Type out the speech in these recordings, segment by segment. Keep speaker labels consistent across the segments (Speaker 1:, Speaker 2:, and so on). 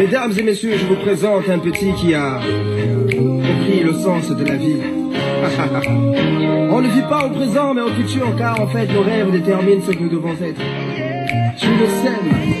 Speaker 1: Mesdames et messieurs, je vous présente un petit qui a compris le sens de la vie. On ne vit pas au présent mais au futur, car en fait nos rêves déterminent ce que nous devons être. Je le sème.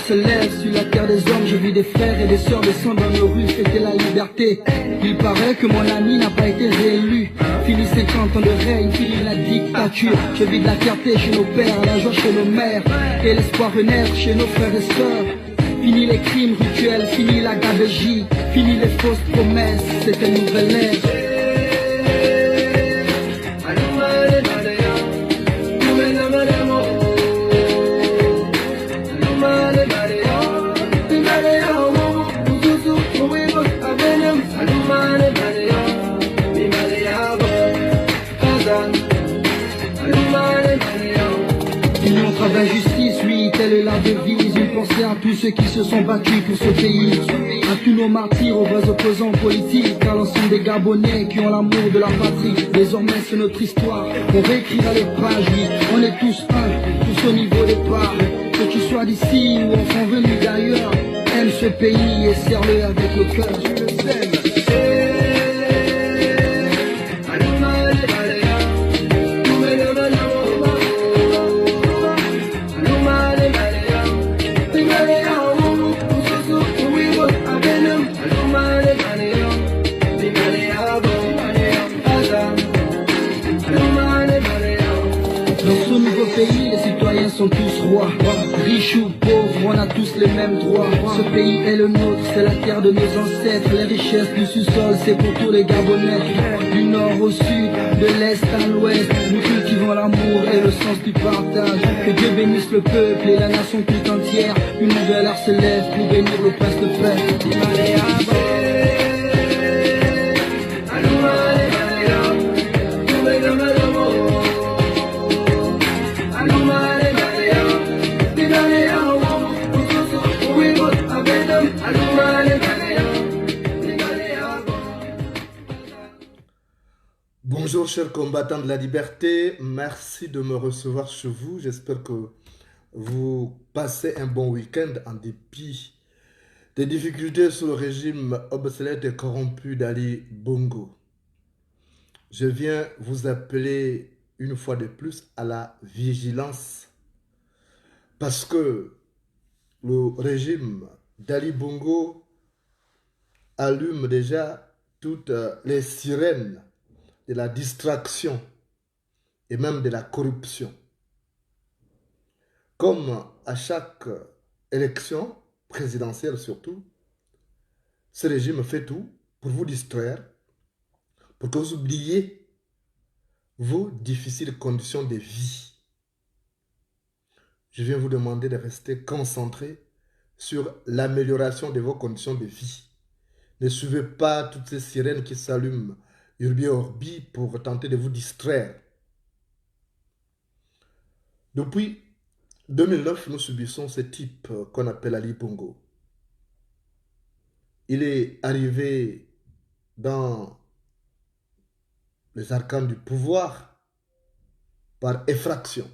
Speaker 2: Se lève sur la terre des hommes, je vis des frères et des sœurs descendre dans nos rues, fêter la liberté. Il paraît que mon ami n'a pas été réélu. Fini 50 ans de règne, fini la dictature. Je vis de la fierté chez nos pères, la joie chez nos mères, et l'espoir renaître chez nos frères et sœurs. Fini les crimes rituels, fini la gabegie, fini les fausses promesses, c'est une nouvelle ère. Justice, oui, telle est la devise. Une pensée à tous ceux qui se sont battus pour ce pays, à tous nos martyrs, aux vrais opposants politiques, à l'ensemble des Gabonais qui ont l'amour de la patrie. Désormais c'est notre histoire, on réécrira les pages, oui. On est tous un, tous au niveau des parts. Que tu sois d'ici ou enfant venu d'ailleurs, aime ce pays et serre-le avec le cœur. Je le sais. Sont tous rois, riches ou pauvres, on a tous les mêmes droits. Ce pays est le nôtre, c'est la terre de nos ancêtres. Les richesses du sous-sol, c'est pour tous les Gabonais. Du nord au sud, de l'est à l'ouest, nous cultivons l'amour et le sens du partage. Que Dieu bénisse le peuple et la nation tout entière. Une nouvelle ère se lève pour bénir le prince de frère.
Speaker 3: Bonjour chers combattants de la liberté, merci de me recevoir chez vous. J'espère que vous passez un bon week-end en dépit des difficultés sous le régime obsolète et corrompu d'Ali Bongo. Je viens vous appeler une fois de plus à la vigilance parce que le régime d'Ali Bongo allume déjà toutes les sirènes de la distraction et même de la corruption. Comme à chaque élection présidentielle surtout, ce régime fait tout pour vous distraire, pour que vous oubliez vos difficiles conditions de vie. Je viens vous demander de rester concentré sur l'amélioration de vos conditions de vie. Ne suivez pas toutes ces sirènes qui s'allument Urbi et Orbi pour tenter de vous distraire. Depuis 2009, nous subissons ce type qu'on appelle Ali Bongo. Il est arrivé dans les arcanes du pouvoir par effraction.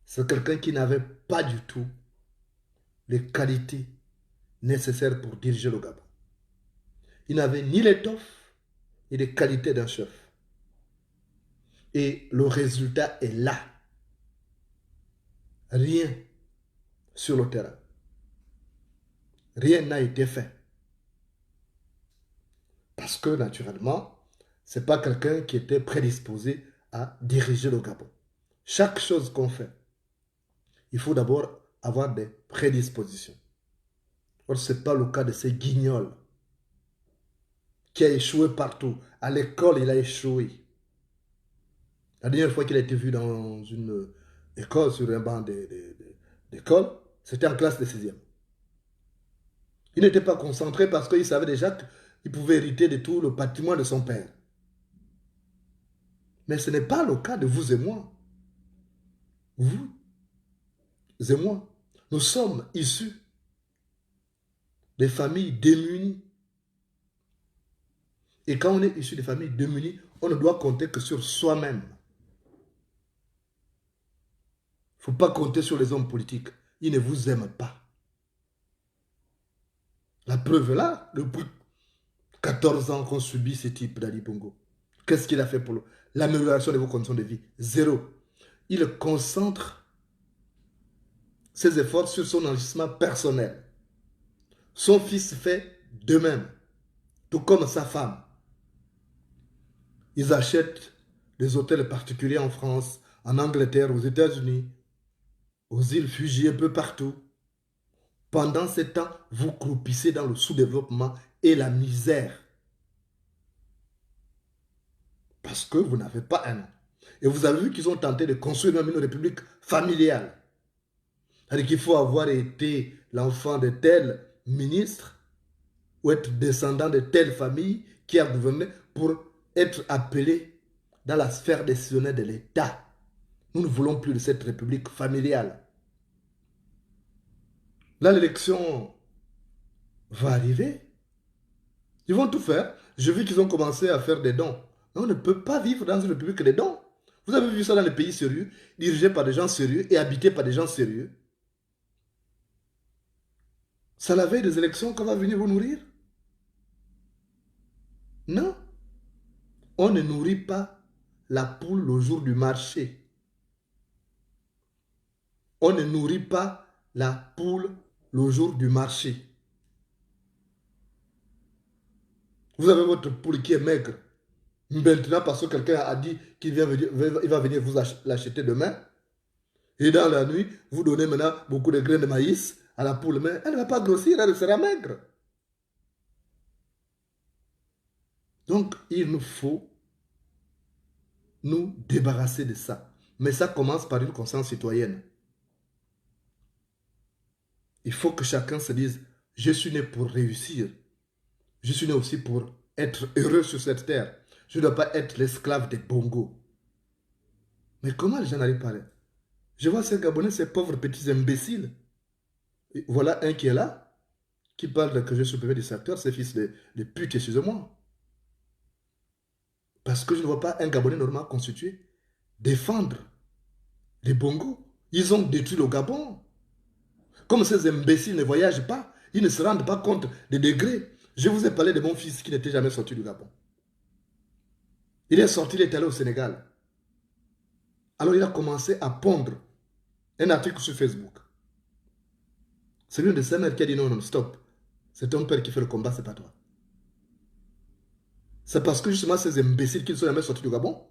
Speaker 3: C'est quelqu'un qui n'avait pas du tout les qualités nécessaires pour diriger le Gabon. Il n'avait ni l'étoffe et les qualités d'un chef. Et le résultat est là. Rien sur le terrain. Rien n'a été fait. Parce que, naturellement, ce n'est pas quelqu'un qui était prédisposé à diriger le Gabon. Chaque chose qu'on fait, il faut d'abord avoir des prédispositions. Or, ce n'est pas le cas de ces guignols qui a échoué partout. À l'école, il a échoué. La dernière fois qu'il a été vu dans une école, sur un banc d'école, c'était en classe de 6e. Il n'était pas concentré parce qu'il savait déjà qu'il pouvait hériter de tout le patrimoine de son père. Mais ce n'est pas le cas de vous et moi. Vous et moi, nous sommes issus des familles démunies. Et quand on est issu des familles démunies, on ne doit compter que sur soi-même. Il ne faut pas compter sur les hommes politiques. Ils ne vous aiment pas. La preuve est là, depuis 14 ans qu'on subit ce type d'Ali Bongo. Qu'est-ce qu'il a fait pour l'amélioration de vos conditions de vie? Zéro. Il concentre ses efforts sur son enrichissement personnel. Son fils fait de même, tout comme sa femme. Ils achètent des hôtels particuliers en France, en Angleterre, aux États-Unis, aux îles Fidji, un peu partout. Pendant ce temps, vous croupissez dans le sous-développement et la misère. Parce que vous n'avez pas un nom. Et vous avez vu qu'ils ont tenté de construire même une république familiale. C'est-à-dire qu'il faut avoir été l'enfant de tel ministre ou être descendant de telle famille qui a gouverné pour être appelé dans la sphère décisionnelle de l'État. Nous ne voulons plus de cette république familiale. Là, l'élection va arriver. Ils vont tout faire. J'ai vu qu'ils ont commencé à faire des dons. Mais on ne peut pas vivre dans une république des dons. Vous avez vu ça dans les pays sérieux, dirigés par des gens sérieux et habités par des gens sérieux. C'est à la veille des élections qu'on va venir vous nourrir? Non. On ne nourrit pas la poule le jour du marché. On ne nourrit pas la poule le jour du marché. Vous avez votre poule qui est maigre. Maintenant, parce que quelqu'un a dit qu'il va venir vous l'acheter demain. Et dans la nuit, vous donnez maintenant beaucoup de graines de maïs à la poule. Mais elle ne va pas grossir, elle sera maigre. Donc, il nous faut nous débarrasser de ça. Mais ça commence par une conscience citoyenne. Il faut que chacun se dise, je suis né pour réussir. Je suis né aussi pour être heureux sur cette terre. Je ne dois pas être l'esclave des bongos. Mais comment les gens n'arrivent pas là? Je vois ces Gabonais, ces pauvres petits imbéciles. Et voilà un qui est là, qui parle que je suis le premier du secteur, ces fils de pute, excusez-moi. Parce que je ne vois pas un Gabonais normal constitué défendre les bongos. Ils ont détruit le Gabon. Comme ces imbéciles ne voyagent pas, ils ne se rendent pas compte des degrés. Je vous ai parlé de mon fils qui n'était jamais sorti du Gabon. Il est sorti, il est allé au Sénégal. Alors il a commencé à pondre un article sur Facebook. C'est l'une de ses mères qui a dit non, non, stop. C'est ton père qui fait le combat, c'est pas toi. C'est parce que justement ces imbéciles qui ne sont jamais sortis du Gabon,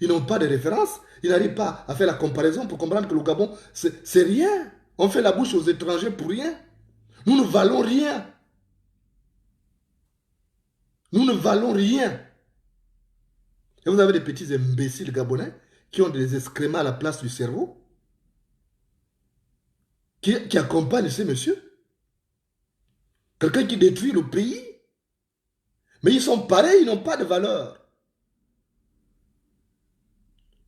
Speaker 3: ils n'ont pas de référence, ils n'arrivent pas à faire la comparaison pour comprendre que le Gabon, c'est rien. On fait la bouche aux étrangers pour rien. Nous ne valons rien. Nous ne valons rien. Et vous avez des petits imbéciles gabonais qui ont des excréments à la place du cerveau, qui accompagnent ces messieurs. Quelqu'un qui détruit le pays. Mais ils sont pareils, ils n'ont pas de valeur.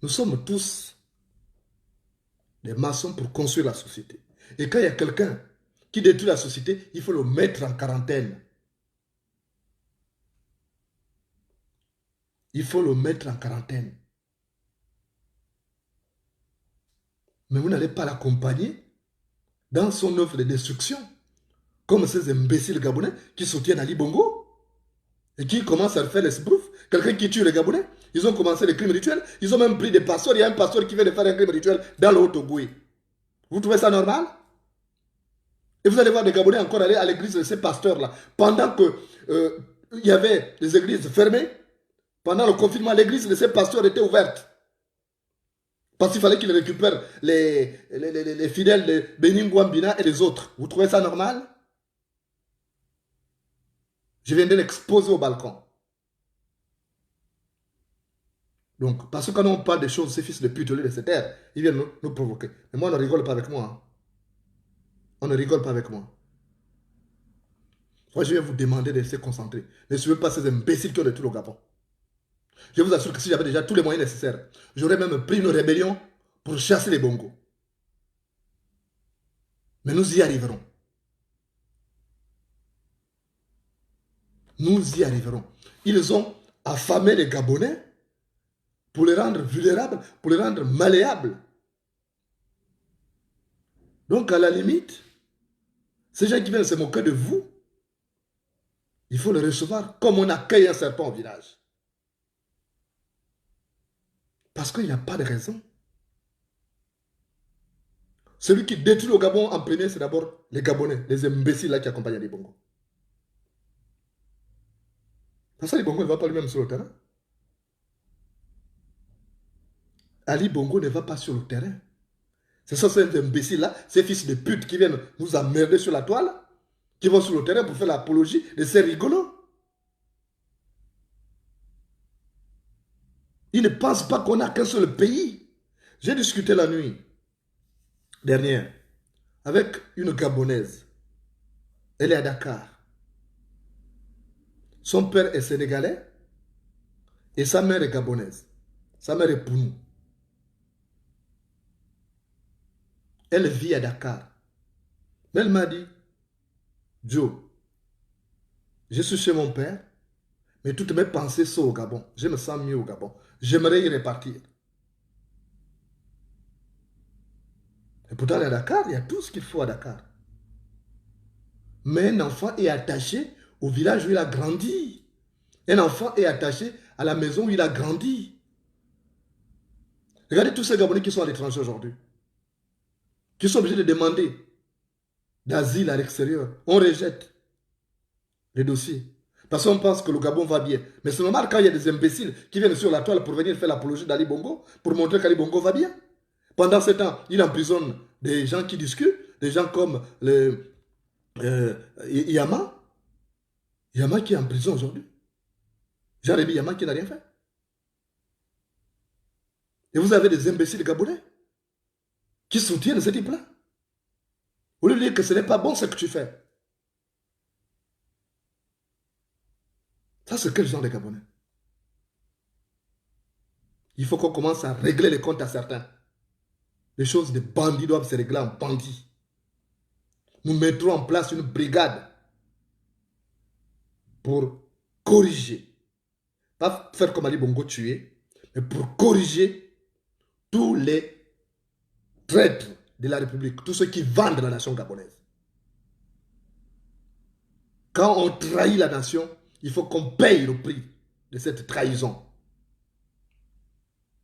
Speaker 3: Nous sommes tous des maçons pour construire la société. Et quand il y a quelqu'un qui détruit la société, il faut le mettre en quarantaine. Il faut le mettre en quarantaine. Mais vous n'allez pas l'accompagner dans son œuvre de destruction, comme ces imbéciles gabonais qui soutiennent Ali Bongo et qui commencent à faire les sbroufs. Quelqu'un qui tue les Gabonais, ils ont commencé les crimes rituels, ils ont même pris des pasteurs. Il y a un pasteur qui vient de faire un crime rituel dans le Haut-Ogooué. Vous trouvez ça normal? Et vous allez voir des Gabonais encore aller à l'église de ces pasteurs-là. Pendant que il y avait des églises fermées, pendant le confinement, l'église de ces pasteurs était ouverte. Parce qu'il fallait qu'ils récupèrent les fidèles de Benin Guambina et les autres. Vous trouvez ça normal? Je viens de l'exposer au balcon. Donc, parce que quand on parle des choses, ces fils de pute de cette terre, ils viennent nous provoquer. Mais moi, on ne rigole pas avec moi. Hein. On ne rigole pas avec moi. Moi, je vais vous demander de se concentrer. Ne suivez pas ces imbéciles qui ont détruit le Gabon. Je vous assure que si j'avais déjà tous les moyens nécessaires, j'aurais même pris une rébellion pour chasser les Bongos. Mais nous y arriverons. Nous y arriverons. Ils ont affamé les Gabonais pour les rendre vulnérables, pour les rendre malléables. Donc, à la limite, ces gens qui viennent se moquer de vous, il faut les recevoir comme on accueille un serpent au village. Parce qu'il n'y a pas de raison. Celui qui détruit le Gabon en premier, c'est d'abord les Gabonais, les imbéciles là qui accompagnent les Bongos. Pour ça, les Bongos ne vont pas lui-même sur le terrain. Ali Bongo ne va pas sur le terrain. Ce sont ces imbéciles-là, ces fils de pute qui viennent nous emmerder sur la toile, qui vont sur le terrain pour faire l'apologie de ces rigolos. Ils ne pensent pas qu'on n'a qu'un seul pays. J'ai discuté la nuit dernière avec une Gabonaise. Elle est à Dakar. Son père est sénégalais et sa mère est gabonaise. Sa mère est Pounou. Elle vit à Dakar. Mais elle m'a dit, Joe, je suis chez mon père, mais toutes mes pensées sont au Gabon. Je me sens mieux au Gabon. J'aimerais y repartir. Et pourtant, à Dakar, il y a tout ce qu'il faut à Dakar. Mais un enfant est attaché au village où il a grandi. Un enfant est attaché à la maison où il a grandi. Regardez tous ces Gabonais qui sont à l'étranger aujourd'hui, qui sont obligés de demander d'asile à l'extérieur. On rejette les dossiers. Parce qu'on pense que le Gabon va bien. Mais c'est normal quand il y a des imbéciles qui viennent sur la toile pour venir faire l'apologie d'Ali Bongo, pour montrer qu'Ali Bongo va bien. Pendant ce temps, il emprisonne des gens qui discutent, des gens comme Yama. Yama qui est en prison aujourd'hui. Jarebi Yama qui n'a rien fait. Et vous avez des imbéciles gabonais qui soutiennent ce type-là. Au lieu de dire que ce n'est pas bon ce que tu fais. Ça, c'est quel genre de Gabonais? Il faut qu'on commence à régler les comptes à certains. Les choses de bandits doivent se régler en bandits. Nous mettrons en place une brigade pour corriger. Pas faire comme Ali Bongo tuer, mais pour corriger tous les traîtres de la République, tous ceux qui vendent la nation gabonaise. Quand on trahit la nation, il faut qu'on paye le prix de cette trahison.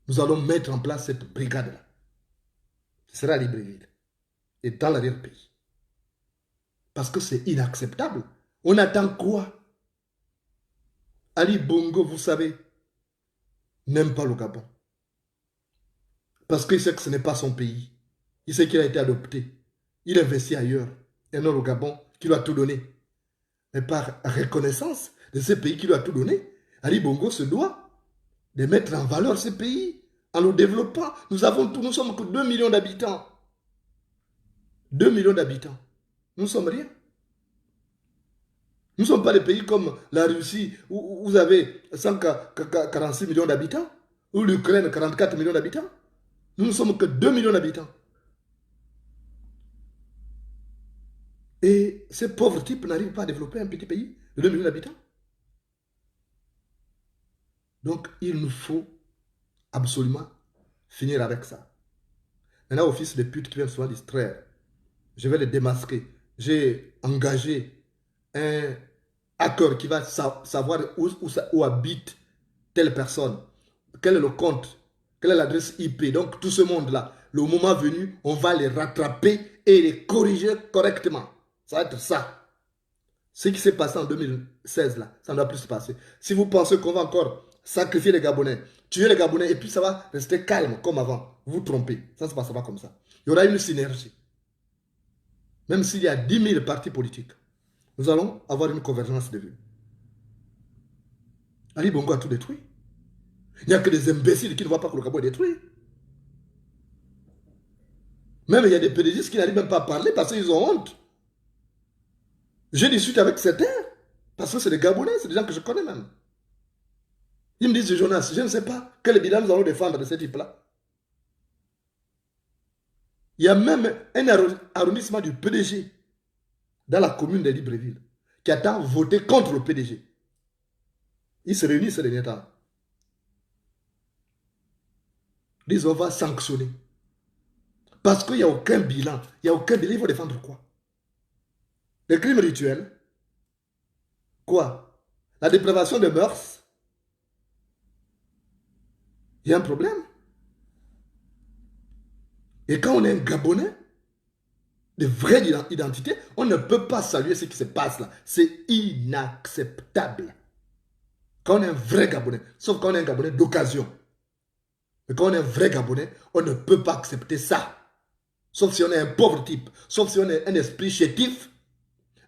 Speaker 3: Nous allons mettre en place cette brigade-là. Ce sera à Libreville et dans l'arrière-pays. Parce que c'est inacceptable. On attend quoi? Ali Bongo, vous savez, n'aime pas le Gabon. Parce qu'il sait que ce n'est pas son pays. Il sait qu'il a été adopté. Il investit ailleurs. Et non au Gabon qui lui a tout donné. Mais par reconnaissance de ce pays qui lui a tout donné, Ali Bongo se doit de mettre en valeur ce pays en le développant. Nous avons tout, nous sommes que 2 millions d'habitants. 2 millions d'habitants. Nous ne sommes rien. Nous ne sommes pas des pays comme la Russie où vous avez 146 millions d'habitants, ou l'Ukraine 44 millions d'habitants. Nous ne sommes que 2 millions d'habitants. Et ces pauvres types n'arrivent pas à développer un petit pays de 2 millions d'habitants. Donc, il nous faut absolument finir avec ça. Maintenant, au fils de pute qui viennent souvent distraire, je vais les démasquer. J'ai engagé un hacker qui va savoir où habite telle personne, quel est le compte, quelle est l'adresse IP. Donc, tout ce monde-là, le moment venu, on va les rattraper et les corriger correctement. Ça va être ça. Ce qui s'est passé en 2016, là, ça ne doit plus se passer. Si vous pensez qu'on va encore sacrifier les Gabonais, tuer les Gabonais, et puis ça va rester calme comme avant, vous vous trompez. Ça ne se passera pas comme ça. Il y aura une synergie. Même s'il y a 10 000 partis politiques, nous allons avoir une convergence de vues. Ali Bongo a tout détruit. Il n'y a que des imbéciles qui ne voient pas que le Gabon est détruit. Même il y a des pédégistes qui n'arrivent même pas à parler parce qu'ils ont honte. Je discute avec certains parce que c'est des Gabonais, c'est des gens que je connais même. Ils me disent, Jonas, je ne sais pas quel bilan nous allons défendre de ce type-là. Il y a même un arrondissement du PDG dans la commune de Libreville qui attend voter contre le PDG. Ils se réunissent ces derniers temps. Ils disent, on va sanctionner. Parce qu'il n'y a aucun bilan. Il n'y a aucun bilan. Il faut défendre quoi? Les crimes rituels. Quoi? La dépravation des mœurs. Il y a un problème. Et quand on est un Gabonais, de vraie identité, on ne peut pas saluer ce qui se passe là. C'est inacceptable. Quand on est un vrai Gabonais, sauf quand on est un Gabonais d'occasion. Mais quand on est un vrai Gabonais, on ne peut pas accepter ça. Sauf si on est un pauvre type. Sauf si on est un esprit chétif,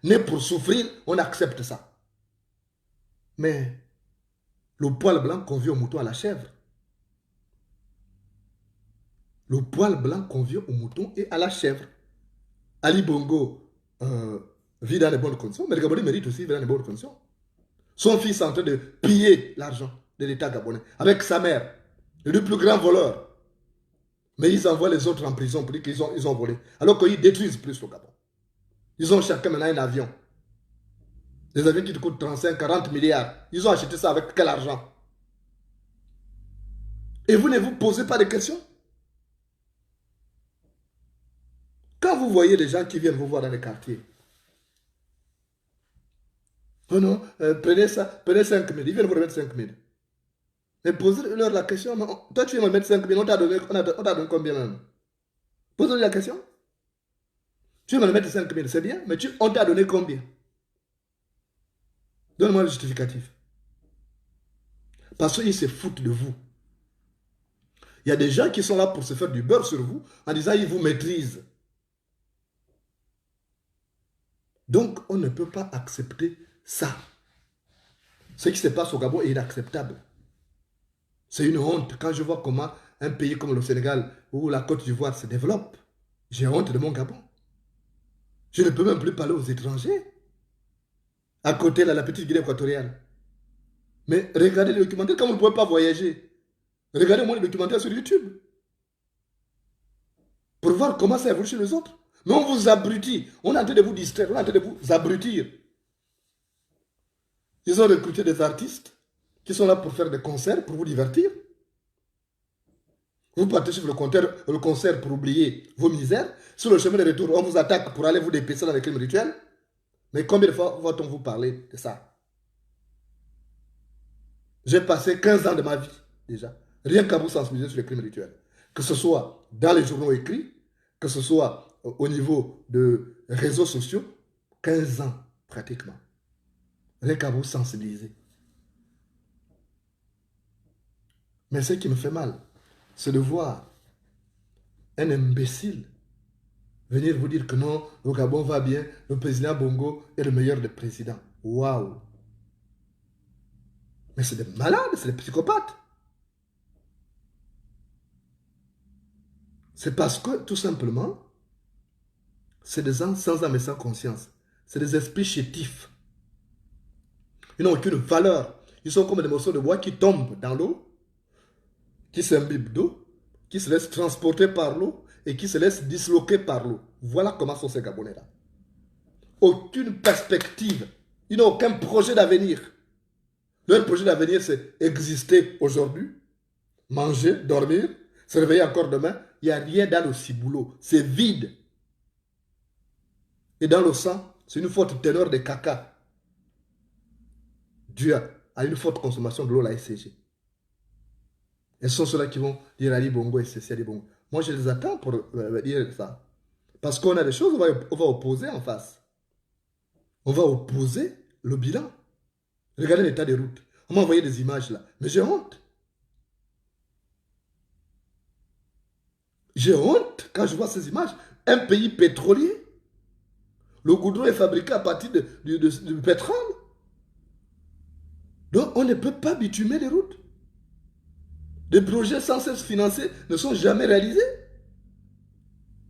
Speaker 3: né pour souffrir, on accepte ça. Mais le poil blanc convient au mouton à la chèvre. Le poil blanc convient au mouton et à la chèvre. Ali Bongo vit dans les bonnes conditions, mais le Gabonais mérite aussi vivre dans les bonnes conditions. Son fils est en train de piller l'argent de l'État gabonais avec sa mère, le plus grand voleur. Mais ils envoient les autres en prison pour dire qu'ils ont volé. Alors qu'ils détruisent plus le Gabon. Ils ont chacun maintenant un avion. Des avions qui te coûtent 35-40 milliards. Ils ont acheté ça avec quel argent? Et vous ne vous posez pas de questions? Quand vous voyez des gens qui viennent vous voir dans les quartiers, oh non, prenez ça, prenez 5 000, ils viennent vous remettre 5 000. Mais posez-leur la question, toi tu viens me mettre 5 000, on t'a donné combien même? Posez-leur la question. Tu viens me mettre 5 000, c'est bien, mais on t'a donné combien? Donne-moi le justificatif. Parce qu'ils se foutent de vous. Il y a des gens qui sont là pour se faire du beurre sur vous en disant ils vous maîtrisent. Donc, on ne peut pas accepter ça. Ce qui se passe au Gabon est inacceptable. C'est une honte. Quand je vois comment un pays comme le Sénégal ou la Côte d'Ivoire se développe, j'ai honte de mon Gabon. Je ne peux même plus parler aux étrangers. À côté, là, la petite Guinée équatoriale. Mais regardez les documentaires, quand vous ne pouvez pas voyager. Regardez-moi les documentaires sur YouTube. Pour voir comment ça évolue chez les autres. Mais on vous abrutit. On est en train de vous distraire. On est en train de vous abrutir. Ils ont recruté des artistes qui sont là pour faire des concerts, pour vous divertir. Vous partez sur le concert pour oublier vos misères. Sur le chemin de retour, on vous attaque pour aller vous dépêcher dans les crimes rituels. Mais combien de fois va-t-on vous parler de ça? J'ai passé 15 ans de ma vie déjà, rien qu'à vous sensibiliser sur les crimes rituels. Que ce soit dans les journaux écrits, que ce soit au niveau de réseaux sociaux, 15 ans pratiquement. Rien qu'à vous sensibiliser. Mais ce qui me fait mal, c'est de voir un imbécile venir vous dire que non, le Gabon va bien, le président Bongo est le meilleur des présidents. Waouh! Mais c'est des malades, c'est des psychopathes. C'est parce que, tout simplement, c'est des gens sans âme et sans conscience. C'est des esprits chétifs. Ils n'ont aucune valeur. Ils sont comme des morceaux de bois qui tombent dans l'eau, qui s'imbibent d'eau, qui se laissent transporter par l'eau et qui se laissent disloquer par l'eau. Voilà comment sont ces Gabonais-là. Aucune perspective. Ils n'ont aucun projet d'avenir. Leur projet d'avenir, c'est exister aujourd'hui, manger, dormir, se réveiller encore demain. Il n'y a rien dans le ciboulot. C'est vide. Et dans le sang, c'est une forte teneur de caca. Dû à une forte consommation de l'eau, la SCG. Et ce sont ceux-là qui vont dire Ali Bongo et ceci, Ali Bongo. Moi, je les attends pour dire ça. Parce qu'on a des choses, on va opposer en face. On va opposer le bilan. Regardez l'état des routes. On m'a envoyé des images là. Mais j'ai honte. J'ai honte quand je vois ces images. Un pays pétrolier. Le goudron est fabriqué à partir du pétrole. Donc, on ne peut pas bitumer les routes. Des projets sans cesse financés ne sont jamais réalisés.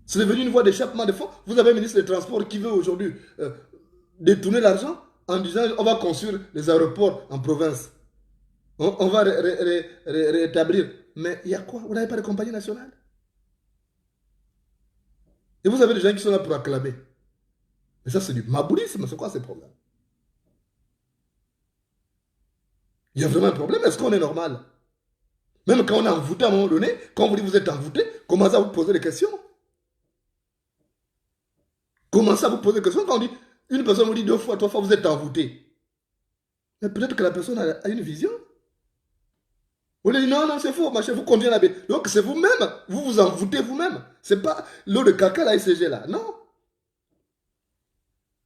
Speaker 3: C'est devenu une voie d'échappement de fonds. Vous avez un ministre des Transports qui veut aujourd'hui détourner l'argent en disant on va construire les aéroports en province. On va rétablir. Mais il y a quoi? Vous n'avez pas de compagnie nationale? Et vous avez des gens qui sont là pour acclamer. Mais ça, c'est du maboulisme. C'est quoi ces problèmes? Il y a vraiment un problème. Est-ce qu'on est normal? Même quand on est envoûté à un moment donné, quand on vous dit que vous êtes envoûté, commencez à vous poser des questions. Commencez à vous poser des questions quand on dit, une personne vous dit 2 fois, 3 fois, vous êtes envoûté. Mais peut-être que la personne a une vision. Vous dites non, non, c'est faux, machin, vous continuez la bête. Donc c'est vous-même, vous vous envoûtez vous-même. C'est pas l'eau de caca, la SCG là, non.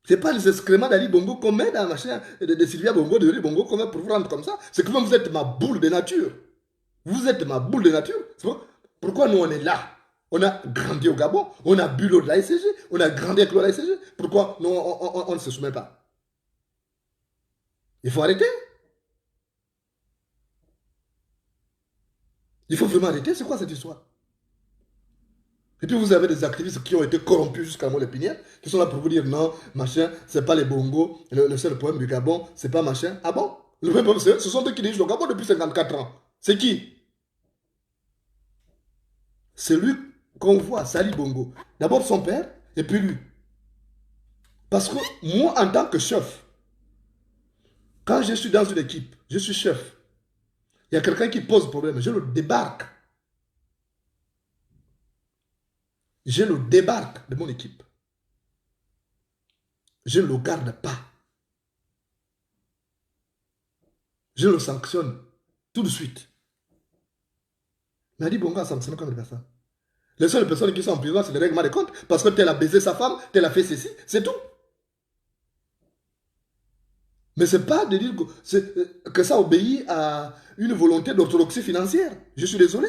Speaker 3: C'est pas les excréments d'Ali Bongo qu'on met dans la machin de Sylvia Bongo, de Ali Bongo qu'on met pour vous rendre comme ça. C'est que vous êtes ma boule de nature. Vous êtes ma boule de nature. Pourquoi nous on est là? On a grandi au Gabon, on a bu l'eau de la SCG, on a grandi avec l'eau de la SCG. Pourquoi nous on ne se soumet pas? Il faut arrêter. Il faut vraiment arrêter. C'est quoi cette histoire? Et puis vous avez des activistes qui ont été corrompus jusqu'à mot l'épinière, qui sont là pour vous dire non, machin, c'est pas les bongos, le seul problème du Gabon, c'est pas machin. Ah bon? Le vrai problème, ce sont eux qui dirigent le Gabon depuis 54 ans. C'est qui? C'est lui qu'on voit, Sali Bongo. D'abord son père, et puis lui. Parce que moi, en tant que chef, quand je suis dans une équipe, je suis chef, il y a quelqu'un qui pose problème, je le débarque. Je le débarque de mon équipe. Je ne le garde pas. Je le sanctionne tout de suite. Mais Ali Bongo a sanctionné comme des personnes. Les seules personnes qui sont en prison, c'est le règlement des comptes, parce que tel a baisé sa femme, tel a fait ceci, c'est tout. Mais ce n'est pas de dire que ça obéit à une volonté d'orthodoxie financière. Je suis désolé.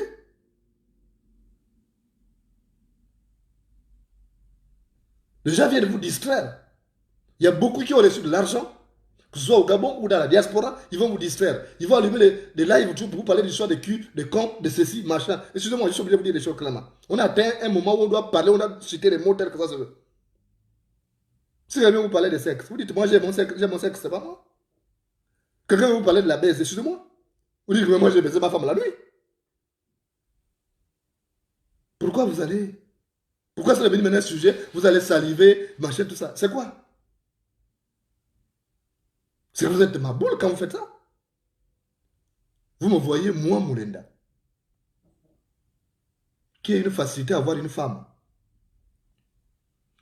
Speaker 3: Les gens viennent vous distraire. Il y a beaucoup qui ont reçu de l'argent, que ce soit au Gabon ou dans la diaspora, ils vont vous distraire. Ils vont allumer les lives pour vous parler d'histoire de cul, de comptes, de ceci, machin. Excusez-moi, je suis obligé de vous dire des choses clairement. On a atteint un moment où on doit parler, on a cité les mots tels que ça se veut. Si quelqu'un vous parle de sexe, vous dites, moi j'ai mon sexe, c'est pas moi. Quelqu'un vous parler de la baisse, excusez-moi. Vous dites, moi j'ai baisé ma femme la nuit. Pourquoi vous allez... Pourquoi c'est devenu maintenant un sujet? Vous allez saliver, machin, tout ça. C'est quoi? C'est que vous êtes de ma boule quand vous faites ça. Vous me voyez, moi, Moulenda, qui a une facilité à avoir une femme.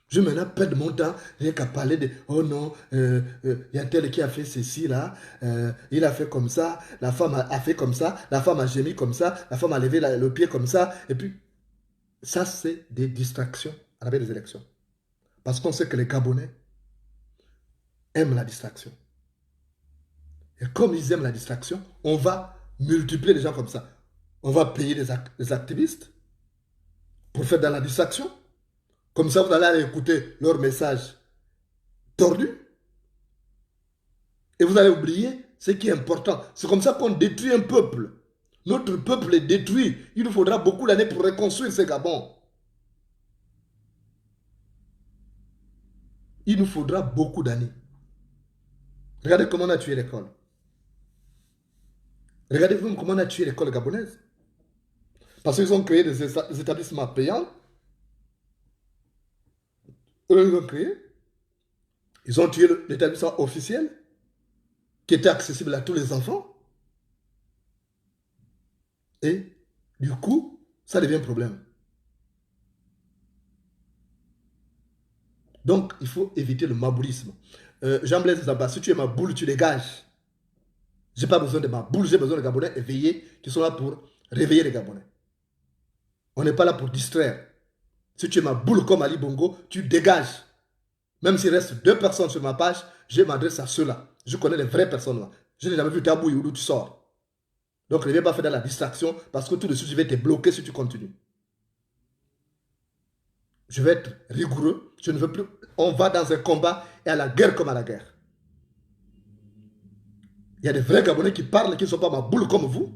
Speaker 3: Je me perdre mon temps, rien qu'à parler de oh non, y a tel qui a fait ceci là, il a fait comme ça, la femme a fait comme ça, la femme a gémi comme ça, la femme a levé le pied comme ça, et puis ça c'est des distractions à la veille des élections. Parce qu'on sait que les Gabonais aiment la distraction. Et comme ils aiment la distraction, on va multiplier les gens comme ça. On va payer des activistes pour faire de la distraction. Comme ça, vous allez aller écouter leurs messages tordus. Et vous allez oublier ce qui est important. C'est comme ça qu'on détruit un peuple. Notre peuple est détruit. Il nous faudra beaucoup d'années pour reconstruire ce Gabon. Il nous faudra beaucoup d'années. Regardez comment on a tué l'école. Regardez comment on a tué l'école gabonaise. Parce qu'ils ont créé des établissements payants. Eux, ils ont créé. Ils ont tué l'établissement officiel qui était accessible à tous les enfants. Et du coup, ça devient un problème. Donc, il faut éviter le maboulisme. Jean-Blaise Zamba, si tu es ma boule, tu dégages. Je n'ai pas besoin de ma boule, j'ai besoin de Gabonais éveillés qui sont là pour réveiller les Gabonais. On n'est pas là pour distraire. Si tu es ma boule comme Ali Bongo, tu dégages. Même s'il reste 2 personnes sur ma page, je m'adresse à ceux-là. Je connais les vraies personnes là. Je n'ai jamais vu Tabou d'où tu sors. Donc ne viens pas faire de la distraction parce que tout de suite je vais te bloquer si tu continues. Je vais être rigoureux. Je ne veux plus. On va dans un combat et à la guerre comme à la guerre. Il y a des vrais Gabonais qui parlent, qui ne sont pas ma boule comme vous.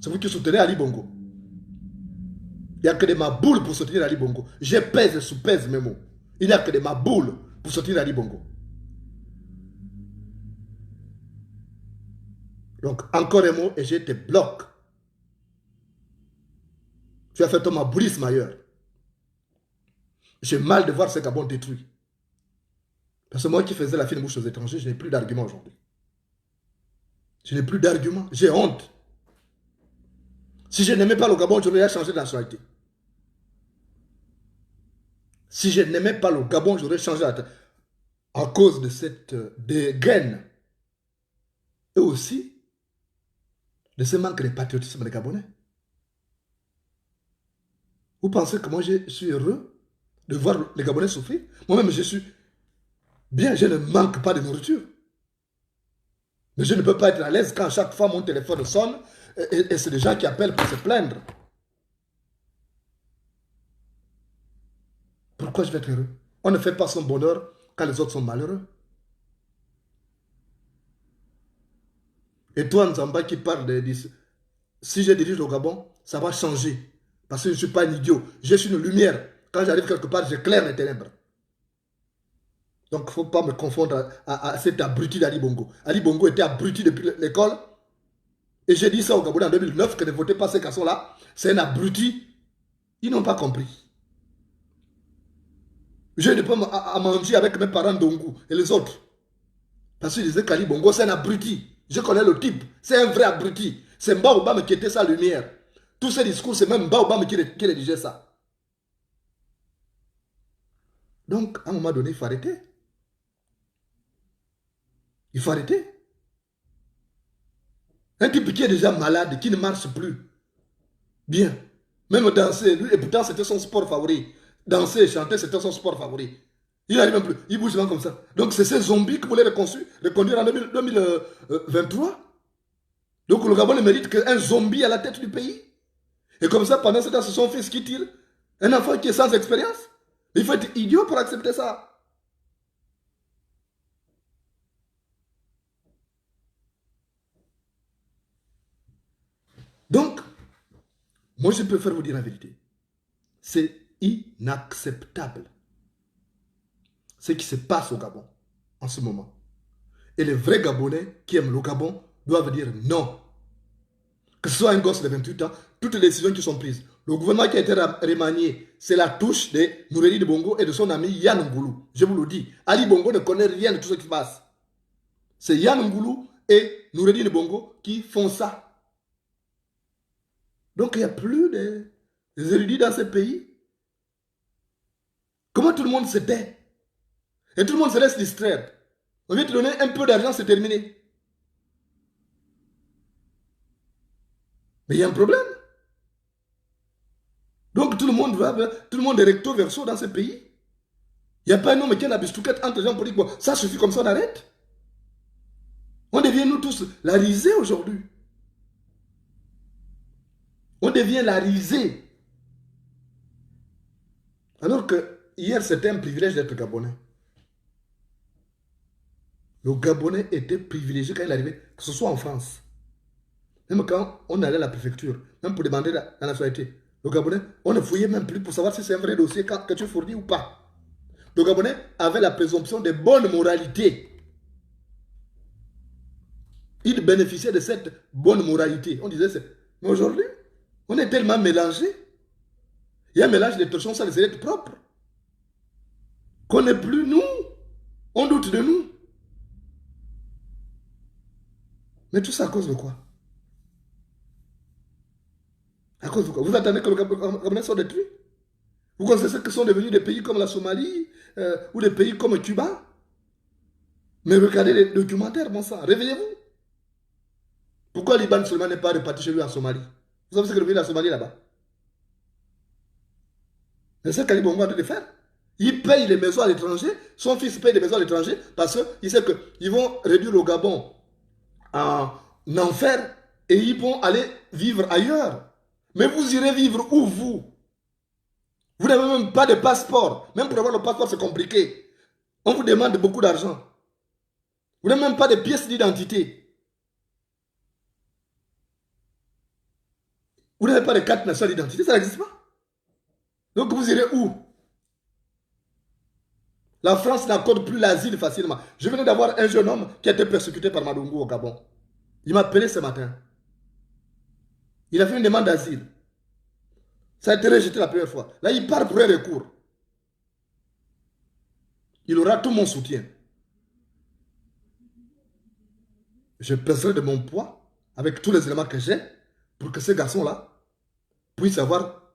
Speaker 3: C'est vous qui soutenez Ali Bongo. Il n'y a que des maboules pour soutenir Ali Bongo. Je pèse et sous-pèse mes mots. Il n'y a que des maboules pour soutenir Ali Bongo. Donc, encore un mot et je te bloque. Tu as fait ton aboulisme ailleurs. J'ai mal de voir ce Gabon détruit. Parce que moi qui faisais la fine bouche aux étrangers, je n'ai plus d'argument aujourd'hui. Je n'ai plus d'argument. J'ai honte. Si je n'aimais pas le Gabon, je j'aurais changé de nationalité. Si je n'aimais pas le Gabon, j'aurais changé la tête. À cause de cette dégaine. Et aussi, de ce manque de patriotisme des Gabonais. Vous pensez que moi je suis heureux de voir les Gabonais souffrir? Moi-même je suis bien, je ne manque pas de nourriture. Mais je ne peux pas être à l'aise quand chaque fois mon téléphone sonne et c'est des gens qui appellent pour se plaindre. Pourquoi je vais être heureux? On ne fait pas son bonheur quand les autres sont malheureux. Et toi, Nzamba, qui parle de si je dirige le Gabon, ça va changer. Parce que je ne suis pas un idiot. Je suis une lumière. Quand j'arrive quelque part, j'éclaire les ténèbres. Donc, il ne faut pas me confondre à cet abruti d'Ali Bongo. Ali Bongo était abruti depuis l'école. Et j'ai dit ça au Gabon en 2009, que ne votez pas ces garçons-là. C'est un abruti. Ils n'ont pas compris. Je ne peux pas manger avec mes parents d'Ongou et les autres. Parce qu'ils disaient qu'Ali Bongo, c'est un abruti. Je connais le type. C'est un vrai abruti. C'est Mbaoubam qui était sa lumière. Tous ces discours, c'est même Mbaoubam qui rédigeait ça. Donc, à un moment donné, il faut arrêter. Il faut arrêter. Un type qui est déjà malade, qui ne marche plus. Bien. Même danser, lui, et pourtant c'était son sport favori. Danser et chanter, c'était son sport favori. Il n'arrive même plus. Il bouge même comme ça. Donc c'est ces zombies que vous voulez reconduire en 2023. Donc le Gabon ne mérite qu'un zombie à la tête du pays. Et comme ça, pendant ce temps, c'est son fils qui tire. Un enfant qui est sans expérience. Il faut être idiot pour accepter ça. Donc, moi je préfère vous dire la vérité. C'est inacceptable ce qui se passe au Gabon en ce moment. Et les vrais Gabonais qui aiment le Gabon doivent dire non. Que ce soit un gosse de 28 ans, toutes les décisions qui sont prises. Le gouvernement qui a été remanié, c'est la touche de Noureddine Bongo et de son ami Yann Ngoulou. Je vous le dis, Ali Bongo ne connaît rien de tout ce qui se passe. C'est Yann Ngoulou et Noureddine Bongo qui font ça. Donc il n'y a plus de érudits dans ce pays. Comment tout le monde se tait? Et tout le monde se laisse distraire. On vient te donner un peu d'argent, c'est terminé. Mais il y a un problème. Donc tout le monde est recto verso dans ce pays. Il n'y a pas un homme qui a la bistouquette entre les gens pour dire bon, ça suffit comme ça, on arrête. On devient nous tous la risée aujourd'hui. On devient la risée. Alors que hier c'était un privilège d'être Gabonais. Le Gabonais était privilégié quand il arrivait, que ce soit en France. Même quand on allait à la préfecture, même pour demander la nationalité, le Gabonais, on ne fouillait même plus pour savoir si c'est un vrai dossier que tu fournis ou pas. Le Gabonais avait la présomption de bonne moralité. Il bénéficiait de cette bonne moralité. On disait, mais aujourd'hui, on est tellement mélangé. Il y a un mélange de torchons sans les être propres. Qu'on n'est plus nous. On doute de nous. Mais tout ça à cause de quoi? À cause de quoi? Vous attendez que le Gabonais soit détruit? Vous connaissez ce que sont devenus des pays comme la Somalie ou des pays comme Cuba? Mais regardez les documentaires, bon sang. Réveillez-vous. Pourquoi Liban seulement n'est pas reparti chez lui en Somalie? Vous savez ce que devient la Somalie là-bas? C'est ce qu'Ali Bongo a de faire. Il paye les maisons à l'étranger. Son fils paye des maisons à l'étranger parce qu'il sait qu'ils vont réduire le Gabon en enfer et ils vont aller vivre ailleurs. Mais vous irez vivre où vous? Vous n'avez même pas de passeport. Même pour avoir le passeport, c'est compliqué. On vous demande beaucoup d'argent. Vous n'avez même pas de pièces d'identité. Vous n'avez pas de carte nationale d'identité, ça n'existe pas. Donc vous irez où? La France n'accorde plus l'asile facilement. Je venais d'avoir un jeune homme qui a été persécuté par Madungu au Gabon. Il m'a appelé ce matin. Il a fait une demande d'asile. Ça a été rejeté la première fois. Là, il part pour un recours. Il aura tout mon soutien. Je pèserai de mon poids avec tous les éléments que j'ai pour que ce garçon-là puisse avoir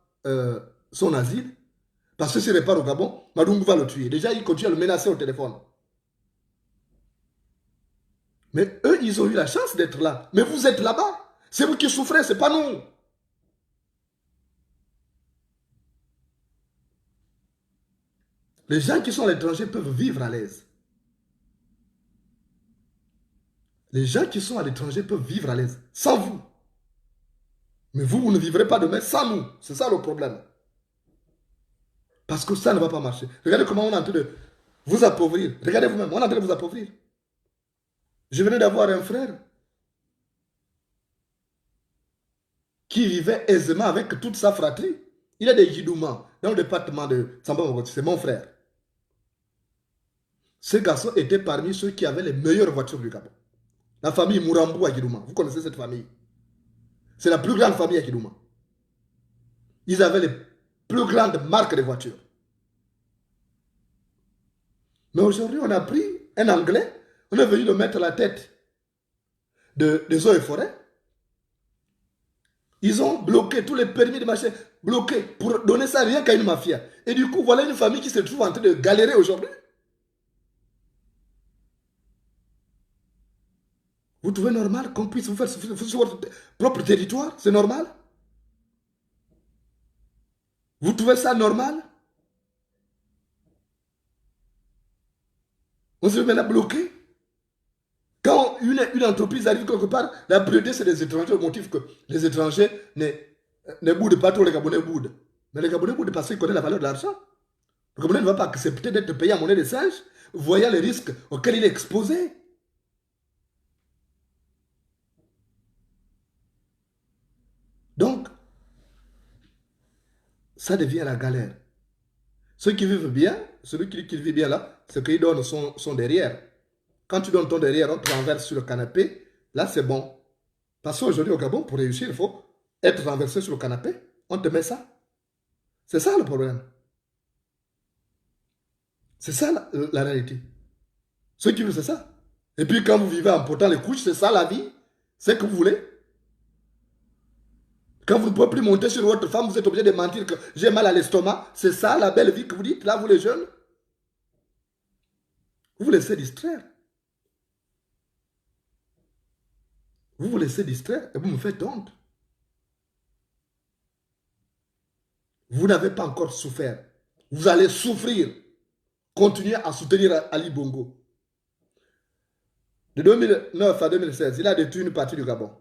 Speaker 3: son asile. Parce que s'il repart au Gabon, Madungu va le tuer. Déjà, il continue à le menacer au téléphone. Mais eux, ils ont eu la chance d'être là. Mais vous êtes là-bas. C'est vous qui souffrez, c'est pas nous. Les gens qui sont à l'étranger peuvent vivre à l'aise. Les gens qui sont à l'étranger peuvent vivre à l'aise, sans vous. Mais vous, vous ne vivrez pas demain sans nous. C'est ça le problème. Parce que ça ne va pas marcher. Regardez comment on est en train de vous appauvrir. Regardez vous-même, on est en train de vous appauvrir. Je venais d'avoir un frère qui vivait aisément avec toute sa fratrie. Il a des guidoumans dans le département de Samba Mogoti. C'est mon frère. Ce garçon était parmi ceux qui avaient les meilleures voitures du Gabon. La famille Mourambou à Guidouma. Vous connaissez cette famille? C'est la plus grande famille à Guidouma. Ils avaient les plus grandes marques de voitures. Mais aujourd'hui, on a pris un Anglais, on est venu le mettre à la tête des eaux et forêts. Ils ont bloqué tous les permis de marché, bloqués pour donner ça rien qu'à une mafia. Et du coup, voilà une famille qui se trouve en train de galérer aujourd'hui. Vous trouvez normal qu'on puisse vous faire sur votre propre territoire? C'est normal? Vous trouvez ça normal? On se fait maintenant bloquer. Quand une entreprise arrive quelque part, la priorité c'est les étrangers au motif que les étrangers ne boudent pas trop, les Gabonais boudent. Mais les Gabonais boudent parce qu'ils connaissent la valeur de l'argent. Le Gabonais ne va pas accepter d'être payé en monnaie de singe, voyant les risques auxquels il est exposé. Donc, ça devient la galère. Ceux qui vivent bien, celui qui vit bien là, c'est qu'il donne son derrière. Quand tu donnes ton derrière, on te renverse sur le canapé, là c'est bon. Parce qu'aujourd'hui au Gabon, pour réussir, il faut être renversé sur le canapé. On te met ça. C'est ça le problème. C'est ça la réalité. Ceux qui vivent, c'est ça. Et puis quand vous vivez en portant les couches, c'est ça la vie. C'est ce que vous voulez. Quand vous ne pouvez plus monter sur votre femme, vous êtes obligé de mentir que j'ai mal à l'estomac. C'est ça la belle vie que vous dites, là, vous les jeunes. Vous vous laissez distraire. Vous vous laissez distraire et vous me faites honte. Vous n'avez pas encore souffert. Vous allez souffrir. Continuez à soutenir Ali Bongo. De 2009 à 2016, il a détruit une partie du Gabon.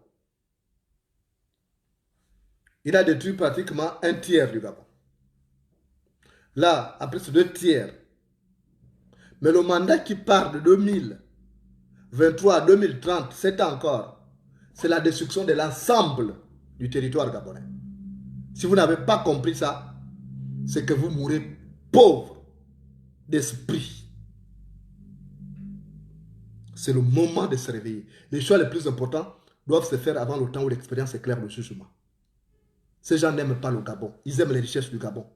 Speaker 3: Il a détruit pratiquement un tiers du Gabon. Là, après ces 2 tiers. Mais le mandat qui part de 2023 à 2030, c'est encore. C'est la destruction de l'ensemble du territoire gabonais. Si vous n'avez pas compris ça, c'est que vous mourrez pauvre d'esprit. C'est le moment de se réveiller. Les choix les plus importants doivent se faire avant le temps où l'expérience éclaire le jugement. Ces gens n'aiment pas le Gabon. Ils aiment les richesses du Gabon.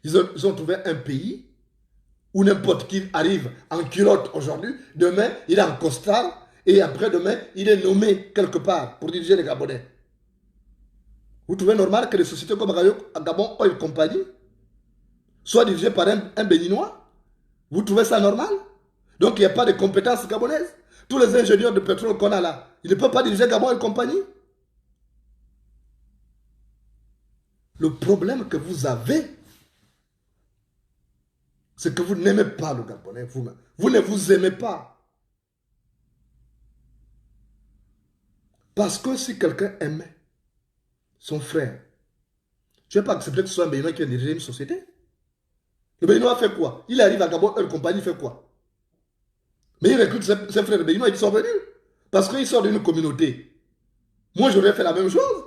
Speaker 3: Ils ont trouvé un pays où n'importe qui arrive en culotte aujourd'hui, demain, il est en costard, et après-demain, il est nommé quelque part pour diriger les Gabonais. Vous trouvez normal que les sociétés comme Gabon Oil Company soient dirigées par un Béninois? Vous trouvez ça normal? Donc il n'y a pas de compétences gabonaises. Tous les ingénieurs de pétrole qu'on a là, ils ne peuvent pas diriger Gabon Oil Company? Le problème que vous avez, c'est que vous n'aimez pas le Gabonais vous-même. Vous ne vous aimez pas. Parce que si quelqu'un aimait son frère, tu ne vas pas accepter que ce soit un Béninois qui vient diriger une société. Le Béninois fait quoi? Il arrive à Gabon Oil Company, il fait quoi? Mais il recrute ses frères Béninois, ils sont venus. Parce qu'ils sortent d'une communauté. Moi, j'aurais fait la même chose.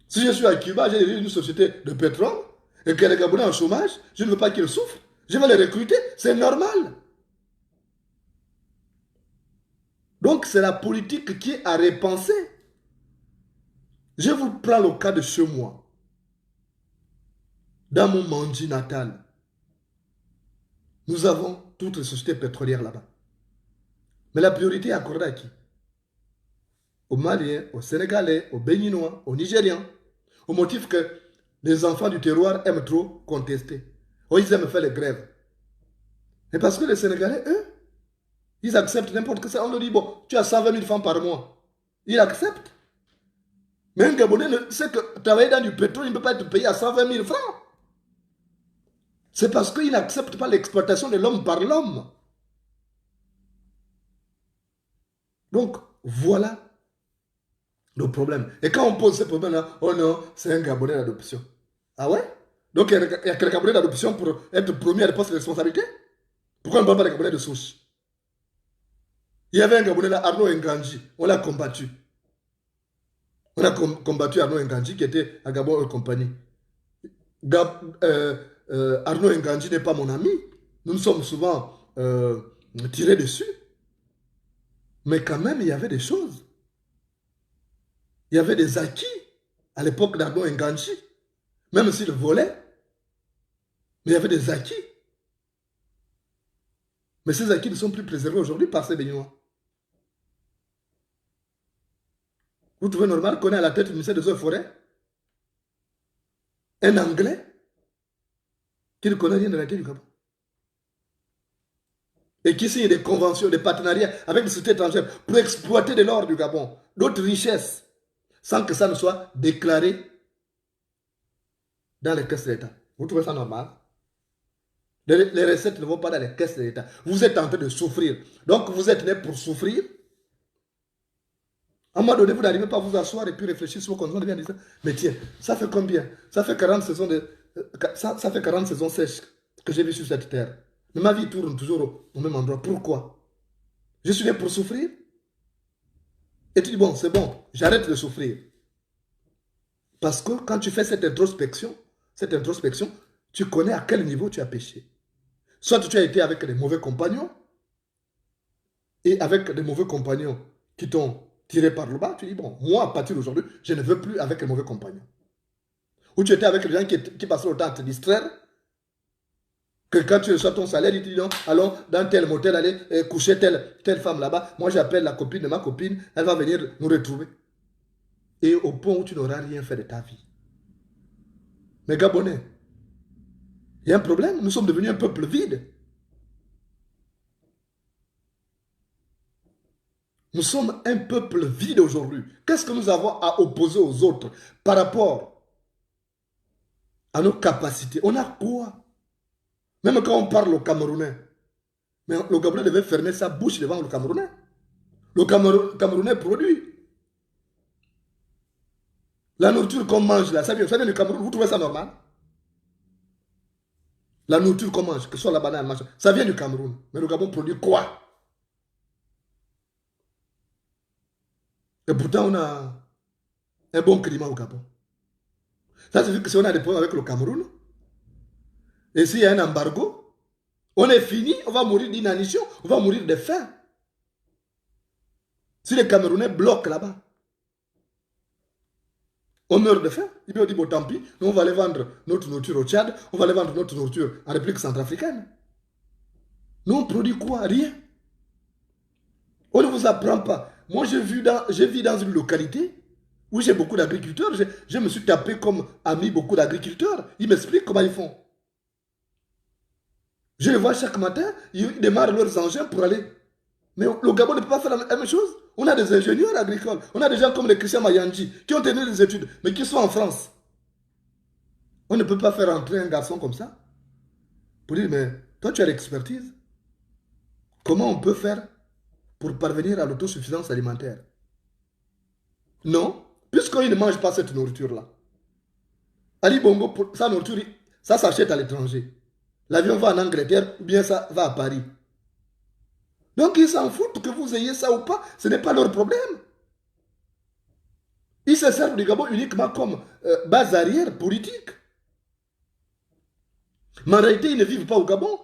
Speaker 3: Si je suis à Cuba, j'ai une société de pétrole et que les Gabonais en chômage, je ne veux pas qu'ils souffrent. Je vais les recruter, c'est normal. Donc c'est la politique qui est à repenser. Je vous prends le cas de chez moi. Dans mon Mandi natal, nous avons toutes les sociétés pétrolières là-bas. Mais la priorité est accordée à qui? Aux Maliens, aux Sénégalais, aux Béninois, aux Nigériens. Au motif que les enfants du terroir aiment trop contester. Oh, ils aiment faire les grèves. Mais parce que les Sénégalais, eux, ils acceptent n'importe quoi. On leur dit, bon, tu as 120 000 francs par mois. Ils acceptent. Mais un Gabonais sait que travailler dans du pétrole, il ne peut pas être payé à 120 000 francs. C'est parce qu'il n'accepte pas l'exploitation de l'homme par l'homme. Donc, voilà le problème. Et quand on pose ce problème-là, oh non, c'est un Gabonais d'adoption. Ah ouais? Donc, il y a que les Gabonais d'adoption pour être promis à des postes de responsabilité? Pourquoi on ne parle pas des Gabonais de souche? Il y avait un Gabonais là, Arnaud Nganji, on l'a combattu. On a combattu Arnaud Nganji qui était à Gabon et compagnie. Arnaud Nganji n'est pas mon ami. Nous nous sommes souvent tirés dessus. Mais quand même, il y avait des choses. Il y avait des acquis à l'époque d'Arnaud Nganji. Même s'il volait. Mais il y avait des acquis. Mais ces acquis ne sont plus préservés aujourd'hui par ces Béninois. Vous trouvez normal qu'on ait à la tête du ministère des Eaux et Forêts un Anglais qui ne connaît rien de la terre du Gabon et qui signe des conventions, des partenariats avec des sociétés étrangères pour exploiter de l'or du Gabon, d'autres richesses, sans que ça ne soit déclaré dans les caisses de l'État. Vous trouvez ça normal? Les recettes ne vont pas dans les caisses de l'État. Vous êtes en train de souffrir. Donc vous êtes né pour souffrir. À un moment donné, vous n'arrivez pas à vous asseoir et puis réfléchir sur vos conditions de vie en disant, mais tiens, ça fait combien? Ça fait 40 saisons ça fait 40 saisons sèches que j'ai vécu sur cette terre. Mais ma vie tourne toujours au même endroit. Pourquoi? Je suis né pour souffrir. Et tu dis, bon, c'est bon, j'arrête de souffrir. Parce que quand tu fais cette introspection, tu connais à quel niveau tu as péché. Soit tu as été avec des mauvais compagnons, et avec des mauvais compagnons qui t'ont tiré par le bas, tu dis, bon, moi, à partir d'aujourd'hui, je ne veux plus avec les mauvais compagnons. Ou tu étais avec des gens qui passaient le temps à te distraire, que quand tu reçois ton salaire, ils te disent, non, allons dans tel motel, aller coucher telle femme là-bas. Moi, j'appelle la copine de ma copine, elle va venir nous retrouver. Et au point où tu n'auras rien fait de ta vie. Mais Gabonais, il y a un problème, nous sommes devenus un peuple vide. Nous sommes un peuple vide aujourd'hui. Qu'est-ce que nous avons à opposer aux autres par rapport à nos capacités? On a quoi? Même quand on parle au Camerounais, mais le Gabonais devait fermer sa bouche devant le Camerounais. Le Camerounais produit. La nourriture qu'on mange là, ça vient du Cameroun. Vous trouvez ça normal? La nourriture qu'on mange, que ce soit la banane, ça vient du Cameroun. Mais le Gabon produit quoi? Et pourtant, on a un bon climat au Gabon. Ça signifie que si on a des problèmes avec le Cameroun, et s'il y a un embargo, on est fini, on va mourir d'inanition, on va mourir de faim. Si les Camerounais bloquent là-bas, on meurt de faim. Et puis on dit, bon, tant pis, nous on va aller vendre notre nourriture au Tchad, on va aller vendre notre nourriture en République centrafricaine. Nous, on produit quoi? Rien. On ne vous apprend pas. Moi, je vis dans une localité où j'ai beaucoup d'agriculteurs. Je me suis tapé comme ami beaucoup d'agriculteurs. Ils m'expliquent comment ils font. Je les vois chaque matin, ils démarrent leurs engins pour aller. Mais le Gabon ne peut pas faire la même chose. On a des ingénieurs agricoles. On a des gens comme les Christian Mayanji qui ont tenu des études, mais qui sont en France. On ne peut pas faire entrer un garçon comme ça pour dire, mais toi, tu as l'expertise. Comment on peut faire pour parvenir à l'autosuffisance alimentaire? Non, puisqu'il ne mange pas cette nourriture-là. Ali Bongo, sa nourriture, ça s'achète à l'étranger. L'avion va en Angleterre ou bien ça va à Paris. Donc ils s'en foutent que vous ayez ça ou pas, ce n'est pas leur problème. Ils se servent du Gabon uniquement comme base arrière politique. Mais en réalité, ils ne vivent pas au Gabon.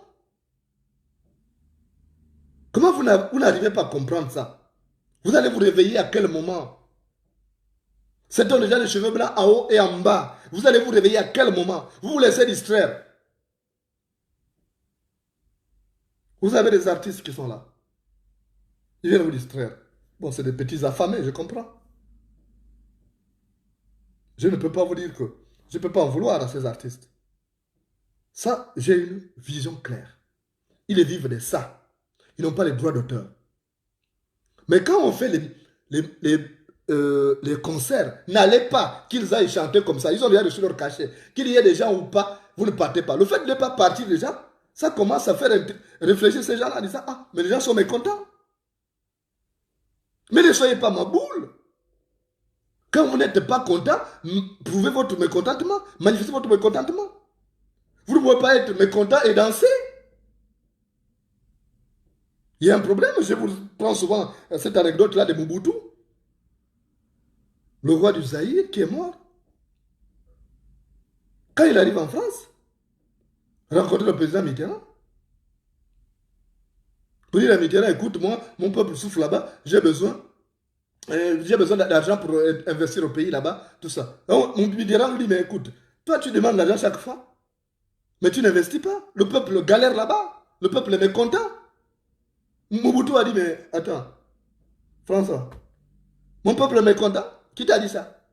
Speaker 3: Comment vous n'arrivez pas à comprendre ça? Vous allez vous réveiller à quel moment? C'est ont déjà les cheveux blancs en haut et en bas. Vous allez vous réveiller à quel moment? Vous vous laissez distraire. Vous avez des artistes qui sont là. Ils viennent vous distraire. Bon, c'est des petits affamés, je comprends. Je ne peux pas vous dire que je ne peux pas en vouloir à ces artistes. Ça, j'ai une vision claire. Ils vivent de ça. Ils n'ont pas les droits d'auteur. Mais quand on fait les concerts, n'allez pas qu'ils aillent chanter comme ça. Ils ont déjà reçu leur cachet. Qu'il y ait des gens ou pas, vous ne partez pas. Le fait de ne pas partir déjà, ça commence à faire réfléchir ces gens-là en disant, ah, mais les gens sont mécontents. Mais ne soyez pas ma boule. Quand vous n'êtes pas content, prouvez votre mécontentement, manifestez votre mécontentement. Vous ne pouvez pas être mécontent et danser. Il y a un problème, je vous prends souvent cette anecdote-là de Mobutu, le roi du Zaïre qui est mort. Quand il arrive en France, rencontrer le président Mitterrand, pour dire à Mitterrand, écoute, moi, mon peuple souffre là-bas, j'ai besoin d'argent pour investir au pays là-bas, tout ça. Donc, mon Mitterrand lui dit, mais écoute, toi tu demandes l'argent chaque fois, mais tu n'investis pas. Le peuple galère là-bas, le peuple est mécontent. Mobutu a dit, mais attends, François, mon peuple est mécontent. Qui t'a dit ça?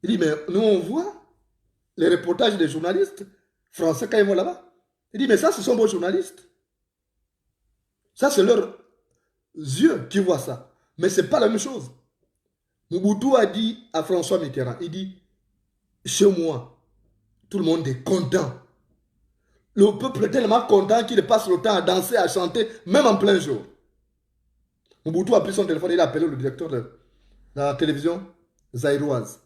Speaker 3: Il dit, mais nous on voit les reportages des journalistes français quand ils vont là-bas. Il dit, mais ça, ce sont vos journalistes. Ça, c'est leurs yeux qui voient ça. Mais ce n'est pas la même chose. Mobutu a dit à François Mitterrand, il dit, chez moi, tout le monde est content. Le peuple est tellement content qu'il passe le temps à danser, à chanter, même en plein jour. Mobutu a pris son téléphone, il a appelé le directeur de la télévision zaïroise.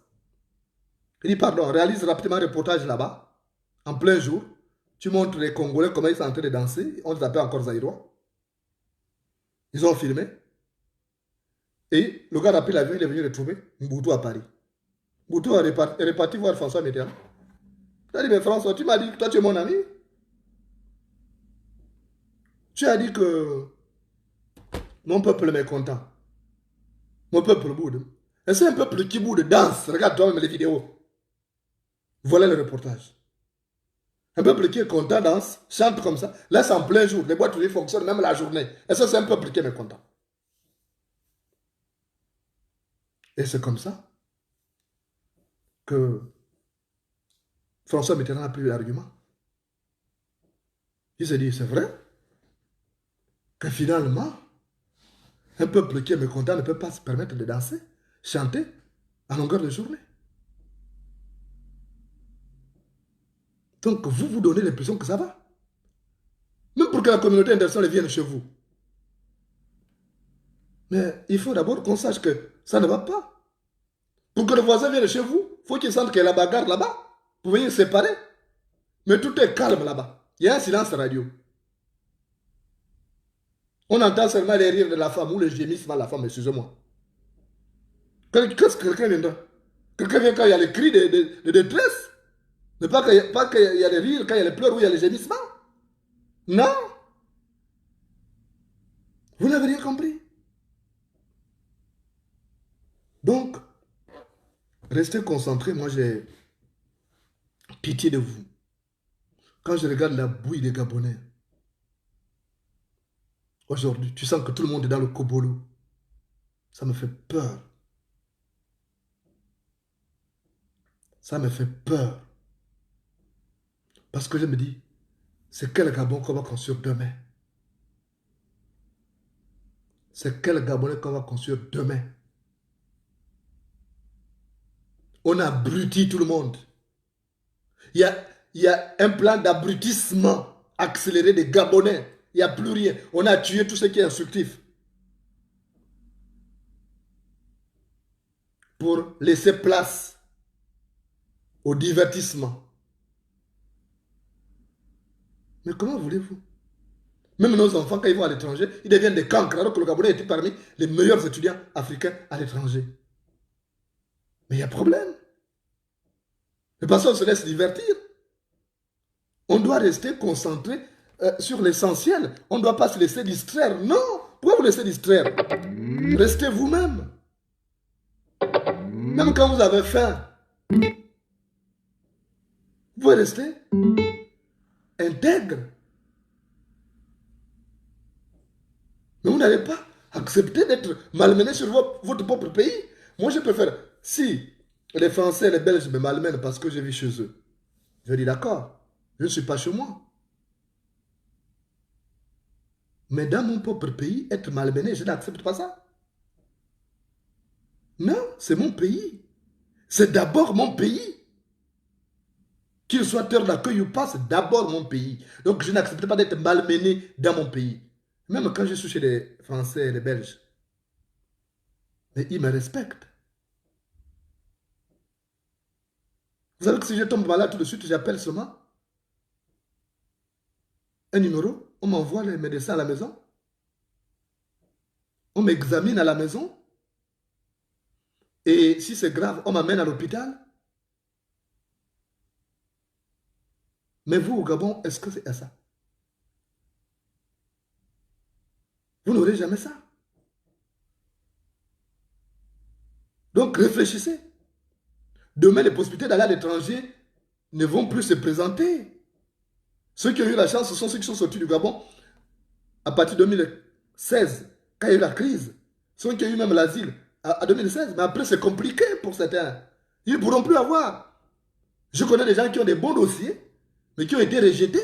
Speaker 3: Il dit, pardon, réalise rapidement un reportage là-bas, en plein jour. Tu montres les Congolais comment ils sont en train de danser. On les appelle encore zaïrois. Ils ont filmé. Et le gars a pris l'avion, il est venu retrouver Mobutu à Paris. Mobutu est reparti voir François Mitterrand. Il a dit, mais François, tu m'as dit que toi tu es mon ami. Tu as dit que mon peuple est mécontent. Mon peuple boude. Et c'est un peuple qui boude, danse. Regarde toi-même les vidéos. Voilà le reportage. Un peuple qui est content, danse, chante comme ça, laisse en plein jour. Les boîtes de nuit fonctionnent même la journée. Et ça, c'est un peuple qui est mécontent. Et c'est comme ça que François Mitterrand a pris l'argument. Il s'est dit, c'est vrai que finalement, un peuple qui est mécontent ne peut pas se permettre de danser, chanter à longueur de journée. Donc, vous vous donnez l'impression que ça va. Même pour que la communauté internationale vienne chez vous. Mais il faut d'abord qu'on sache que ça ne va pas. Pour que le voisin vienne chez vous, il faut qu'il sente qu'il y a la bagarre là-bas. Vous voyez, séparer. Mais tout est calme là-bas. Il y a un silence radio. On entend seulement les rires de la femme ou les gémissements de la femme, excusez-moi. Qu'est-ce que quelqu'un viendra? Quelqu'un vient quand il y a les cris de détresse. Mais pas qu'il y a les rires, quand il y a les pleurs ou il y a les gémissements. Non. Vous n'avez rien compris. Donc, restez concentrés. Moi, j'ai pitié de vous. Quand je regarde la bouille des Gabonais, aujourd'hui, tu sens que tout le monde est dans le kobolo. Ça me fait peur. Ça me fait peur. Parce que je me dis, c'est quel Gabon qu'on va construire demain? C'est quel Gabonais qu'on va construire demain? On abrutit tout le monde. Il y a un plan d'abrutissement accéléré des Gabonais. Il n'y a plus rien. On a tué tout ce qui est instructif. Pour laisser place au divertissement. Mais comment voulez-vous? Même nos enfants, quand ils vont à l'étranger, ils deviennent des cancres, alors que le Gabonais était parmi les meilleurs étudiants africains à l'étranger. Mais il y a problème. Mais parce qu'on se laisse divertir. On doit rester concentré sur l'essentiel. On ne doit pas se laisser distraire. Non! Pourquoi vous laissez distraire? Restez vous-même. Même quand vous avez faim, vous pouvez rester intègre. Mais vous n'allez pas accepter d'être malmené sur votre propre pays. Moi, je préfère, si les Français et les Belges me malmènent parce que je vis chez eux, je dis d'accord, je ne suis pas chez moi. Mais dans mon propre pays, être malmené, je n'accepte pas ça. Non, c'est mon pays. C'est d'abord mon pays. Qu'il soit terre d'accueil ou pas, c'est d'abord mon pays. Donc je n'accepte pas d'être malmené dans mon pays. Même quand je suis chez les Français et les Belges. Mais ils me respectent. Vous savez que si je tombe malade tout de suite, j'appelle seulement un numéro. On m'envoie les médecins à la maison. On m'examine à la maison. Et si c'est grave, on m'amène à l'hôpital. Mais vous, au Gabon, est-ce que c'est ça? Vous n'aurez jamais ça. Donc réfléchissez. Demain, les possibilités d'aller à l'étranger ne vont plus se présenter. Ceux qui ont eu la chance, ce sont ceux qui sont sortis du Gabon à partir de 2016, quand il y a eu la crise. Ceux qui ont eu même l'asile à 2016. Mais après, c'est compliqué pour certains. Ils ne pourront plus avoir. Je connais des gens qui ont des bons dossiers, mais qui ont été rejetés.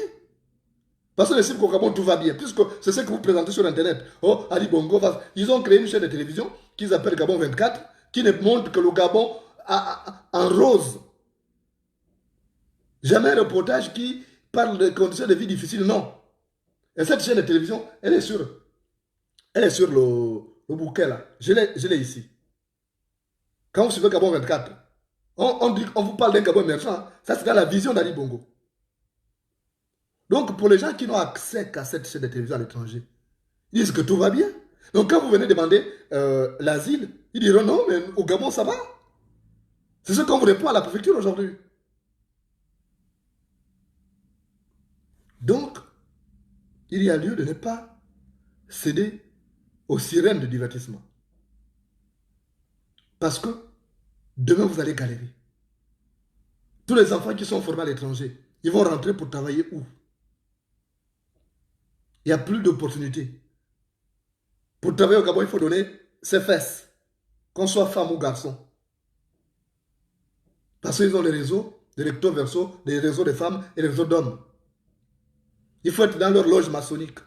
Speaker 3: Parce que le cible qu'au Gabon, tout va bien. Puisque c'est ce que vous présentez sur Internet. Oh, Ali Bongo, ils ont créé une chaîne de télévision qu'ils appellent Gabon 24, qui ne montre que le Gabon en rose. Jamais un reportage qui parle de conditions de vie difficiles, non. Et cette chaîne de télévision, elle est sur le bouquet là. Je l'ai ici. Quand vous suivez Gabon 24, on vous parle d'un Gabon émergent, ça c'est dans la vision d'Ali Bongo. Donc pour les gens qui n'ont accès qu'à cette chaîne de télévision à l'étranger, ils disent que tout va bien. Donc quand vous venez demander l'asile, ils diront non, mais au Gabon ça va. C'est ce qu'on vous répond à la préfecture aujourd'hui. Donc, il y a lieu de ne pas céder aux sirènes de divertissement. Parce que demain, vous allez galérer. Tous les enfants qui sont formés à l'étranger, ils vont rentrer pour travailler où? Il n'y a plus d'opportunités. Pour travailler au Gabon, il faut donner ses fesses, qu'on soit femme ou garçon. Parce qu'ils ont les réseaux, des recto verso, des réseaux de femmes et des réseaux d'hommes. Il faut être dans leur loge maçonnique.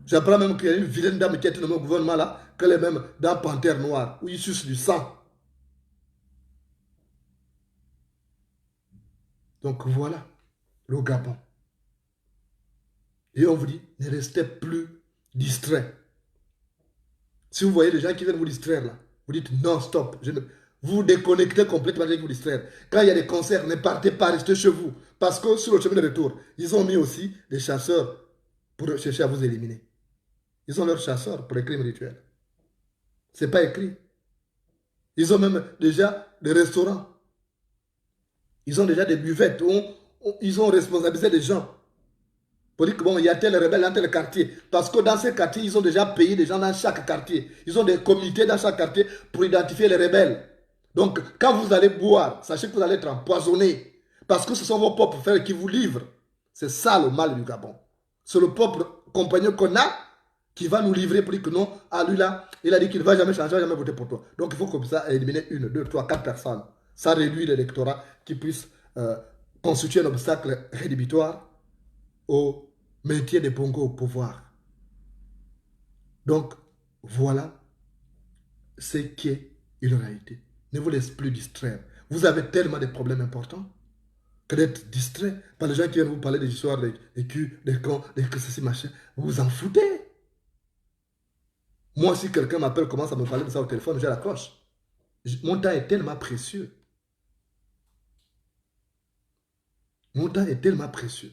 Speaker 3: J'apprends même qu'il y a une vilaine dame qui est nommée au gouvernement là, qu'elle est même dans Panthère Noire, où il suce du sang. Donc voilà, le Gabon. Et on vous dit, ne restez plus distrait. Si vous voyez des gens qui viennent vous distraire là, vous dites non, stop. Vous vous déconnectez complètement avec vous distraire. Quand il y a des concerts, ne partez pas, restez chez vous. Parce que sur le chemin de retour, ils ont mis aussi des chasseurs pour chercher à vous éliminer. Ils ont leurs chasseurs pour les crimes rituels. Ce n'est pas écrit. Ils ont même déjà des restaurants. Ils ont déjà des buvettes où ils ont responsabilisé des gens. Pour dire que bon, il y a tel rebelle dans tel quartier. Parce que dans ces quartiers, ils ont déjà payé des gens dans chaque quartier. Ils ont des comités dans chaque quartier pour identifier les rebelles. Donc, quand vous allez boire, sachez que vous allez être empoisonné. Parce que ce sont vos propres frères qui vous livrent. C'est ça le mal du Gabon. C'est le propre compagnon qu'on a qui va nous livrer pour dire que non, à lui là, il a dit qu'il ne va jamais changer, il ne va jamais voter pour toi. Donc, il faut comme ça éliminer 1, 2, 3, 4 personnes. Ça réduit l'électorat qui puisse constituer un obstacle rédhibitoire au maintien des Bongo au pouvoir. Donc, voilà ce qu'est une réalité. Ne vous laissez plus distraire. Vous avez tellement de problèmes importants que d'être distrait par les gens qui viennent vous parler des histoires, des culs, des cons, des que ceci, machin. Vous vous en foutez. Moi, si quelqu'un m'appelle, commence à me parler de ça au téléphone, je l'accroche. Mon temps est tellement précieux. Mon temps est tellement précieux.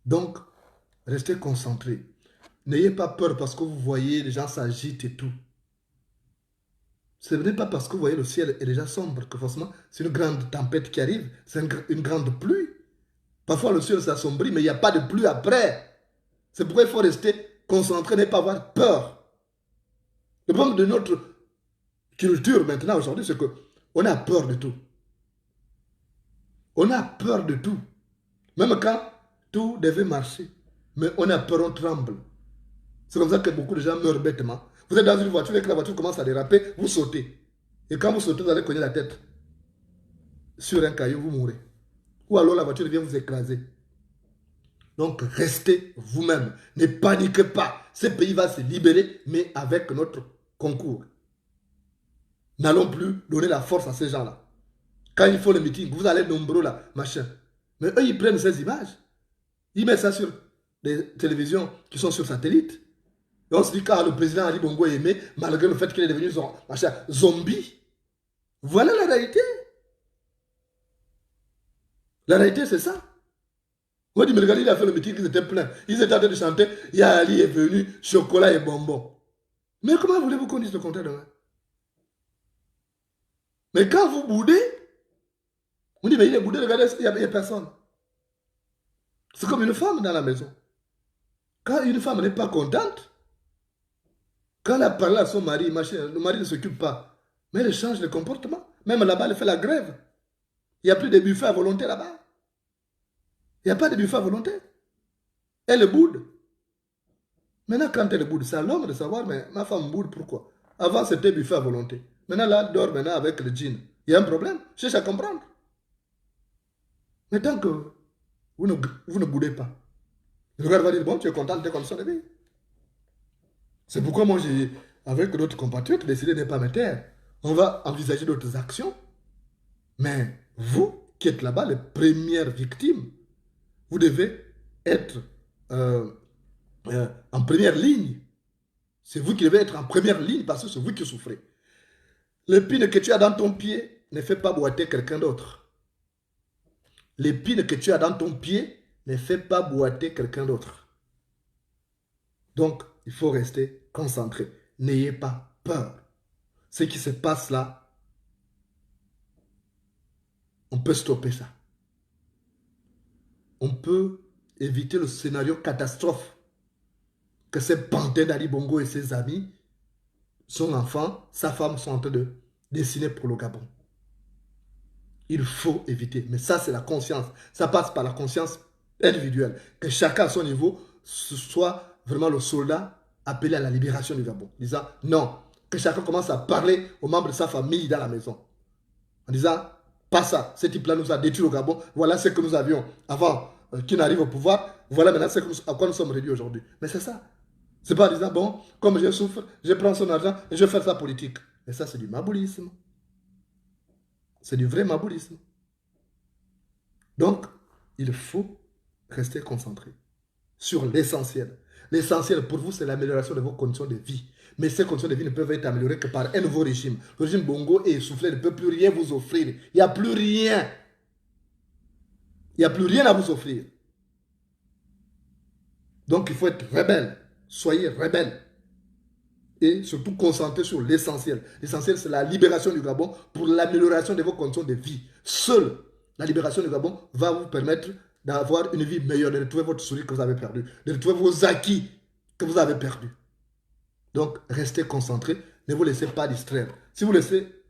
Speaker 3: Donc, restez concentrés. N'ayez pas peur parce que vous voyez les gens s'agitent et tout. Ce n'est pas parce que vous voyez le ciel est déjà sombre que forcément c'est une grande tempête qui arrive, c'est une grande pluie. Parfois le ciel s'assombrit, mais il n'y a pas de pluie après. C'est pourquoi il faut rester concentrer n'est pas avoir peur. Le problème de notre culture maintenant, aujourd'hui, c'est qu'on a peur de tout. On a peur de tout. Même quand tout devait marcher. Mais on a peur, on tremble. C'est comme ça que beaucoup de gens meurent bêtement. Vous êtes dans une voiture et que la voiture commence à déraper, vous sautez. Et quand vous sautez, vous allez cogner la tête sur un caillou, vous mourrez. Ou alors la voiture vient vous écraser. Donc restez vous-même. Ne paniquez pas. Ce pays va se libérer, mais avec notre concours. N'allons plus donner la force à ces gens-là. Quand il faut le meeting, vous allez nombreux là, machin. Mais eux, ils prennent ces images. Ils mettent ça sur des télévisions qui sont sur satellite. Et on se dit, car le président Ali Bongo est aimé, malgré le fait qu'il est devenu machin, zombie. Voilà la réalité. La réalité, c'est ça. On dit, mais regardez, il a fait le meeting, ils étaient pleins. Ils étaient en train de chanter, Ya Ali est venu, chocolat et bonbons. Mais comment voulez-vous qu'on dise le contraire demain? Mais quand vous boudez, on dit, mais il est boudé, regardez, il n'y a personne. C'est comme une femme dans la maison. Quand une femme n'est pas contente, quand elle a parlé à son mari, machin, le mari ne s'occupe pas. Mais elle change de comportement. Même là-bas, elle fait la grève. Il n'y a plus de buffet à volonté là-bas. Il n'y a pas de buffet à volonté. Elle boude. Maintenant, quand elle boude, c'est à l'homme de savoir, mais ma femme boude, pourquoi? Avant, c'était buffet à volonté. Maintenant, là, elle dort maintenant avec le jean. Il y a un problème. Je cherche à comprendre. Mais tant que vous ne boudez pas, le gars va dire, bon, tu es content de tes conditions de vie. C'est pourquoi moi, j'ai, avec d'autres compatriotes, décidé de ne pas me taire. On va envisager d'autres actions. Mais vous, qui êtes là-bas, les premières victimes, vous devez être en première ligne. C'est vous qui devez être en première ligne parce que c'est vous qui souffrez. L'épine que tu as dans ton pied ne fait pas boiter quelqu'un d'autre. L'épine que tu as dans ton pied ne fait pas boiter quelqu'un d'autre. Donc, il faut rester concentré. N'ayez pas peur. Ce qui se passe là, on peut stopper ça. On peut éviter le scénario catastrophe que ces pantins d'Ali Bongo et ses amis, son enfant, sa femme sont en train de dessiner pour le Gabon. Il faut éviter. Mais ça, c'est la conscience. Ça passe par la conscience individuelle. Que chacun à son niveau soit vraiment le soldat appelé à la libération du Gabon. Disant non. Que chacun commence à parler aux membres de sa famille dans la maison. En disant, pas ça. Ce type-là nous a détruit au Gabon. Voilà ce que nous avions avant qu'il n'arrive au pouvoir. Voilà maintenant à quoi nous sommes réduits aujourd'hui. Mais c'est ça. C'est pas en disant, bon, comme je souffre, je prends son argent et je fais sa politique. Mais ça, c'est du maboulisme. C'est du vrai maboulisme. Donc, il faut rester concentré sur l'essentiel. L'essentiel pour vous, c'est l'amélioration de vos conditions de vie. Mais ces conditions de vie ne peuvent être améliorées que par un nouveau régime. Le régime Bongo est essoufflé, ne peut plus rien vous offrir. Il n'y a plus rien. Il n'y a plus rien à vous offrir. Donc, il faut être rebelle. Soyez rebelle. Et surtout concentré sur l'essentiel. L'essentiel, c'est la libération du Gabon pour l'amélioration de vos conditions de vie. Seule la libération du Gabon va vous permettre d'avoir une vie meilleure, de retrouver votre sourire que vous avez perdu, de retrouver vos acquis que vous avez perdus. Donc, restez concentré, ne vous laissez pas distraire. Si vous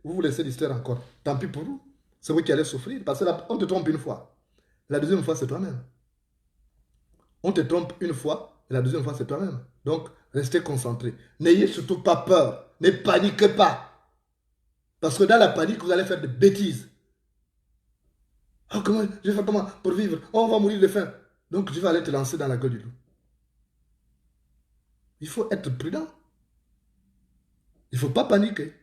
Speaker 3: vous laissez distraire encore, tant pis pour vous. C'est vous qui allez souffrir, parce qu'on te trompe une fois. La deuxième fois, c'est toi-même. On te trompe une fois, et la deuxième fois, c'est toi-même. Donc, restez concentré. N'ayez surtout pas peur. Ne paniquez pas. Parce que dans la panique, vous allez faire des bêtises. Oh, comment, je vais faire comment pour vivre? Oh, on va mourir de faim. Donc, tu vas aller te lancer dans la gueule du loup. Il faut être prudent. Il ne faut pas paniquer.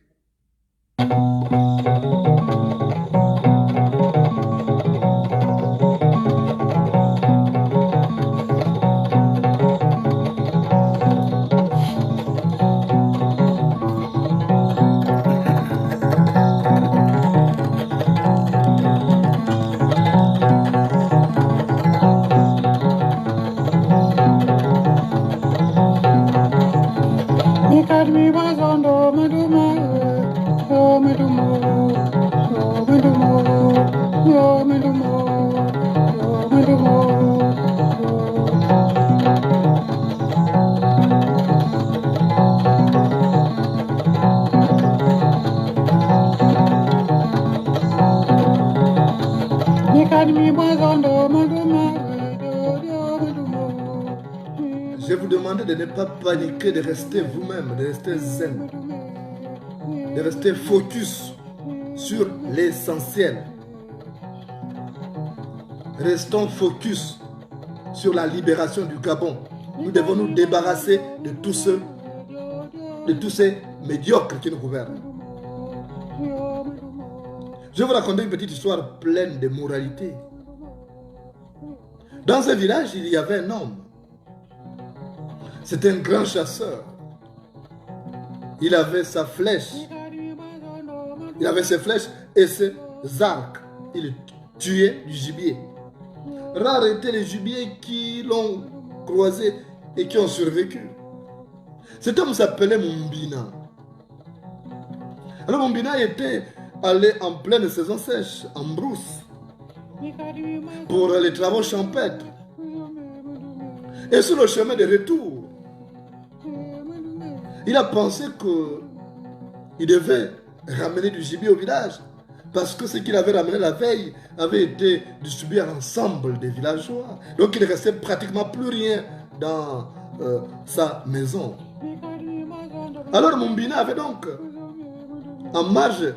Speaker 3: demander de ne pas paniquer, de rester vous-même, de rester zen, de rester focus sur l'essentiel. Restons focus sur la libération du Gabon. Nous devons nous débarrasser de tous ces médiocres qui nous gouvernent. Je vais vous raconter une petite histoire pleine de moralité. Dans un village, il y avait un homme. C'était un grand chasseur. Il avait sa flèche. Il avait ses flèches et ses arcs. Il tuait du gibier. Rares étaient les gibiers qui l'ont croisé et qui ont survécu. Cet homme s'appelait Mumbina. Alors Mumbina était allé en pleine saison sèche, en brousse, pour les travaux champêtres. Et sur le chemin de retour, il a pensé qu'il devait ramener du gibier au village, parce que ce qu'il avait ramené la veille avait été distribué à l'ensemble des villageois. Donc il ne restait pratiquement plus rien dans sa maison. Alors Mumbina avait donc, en marge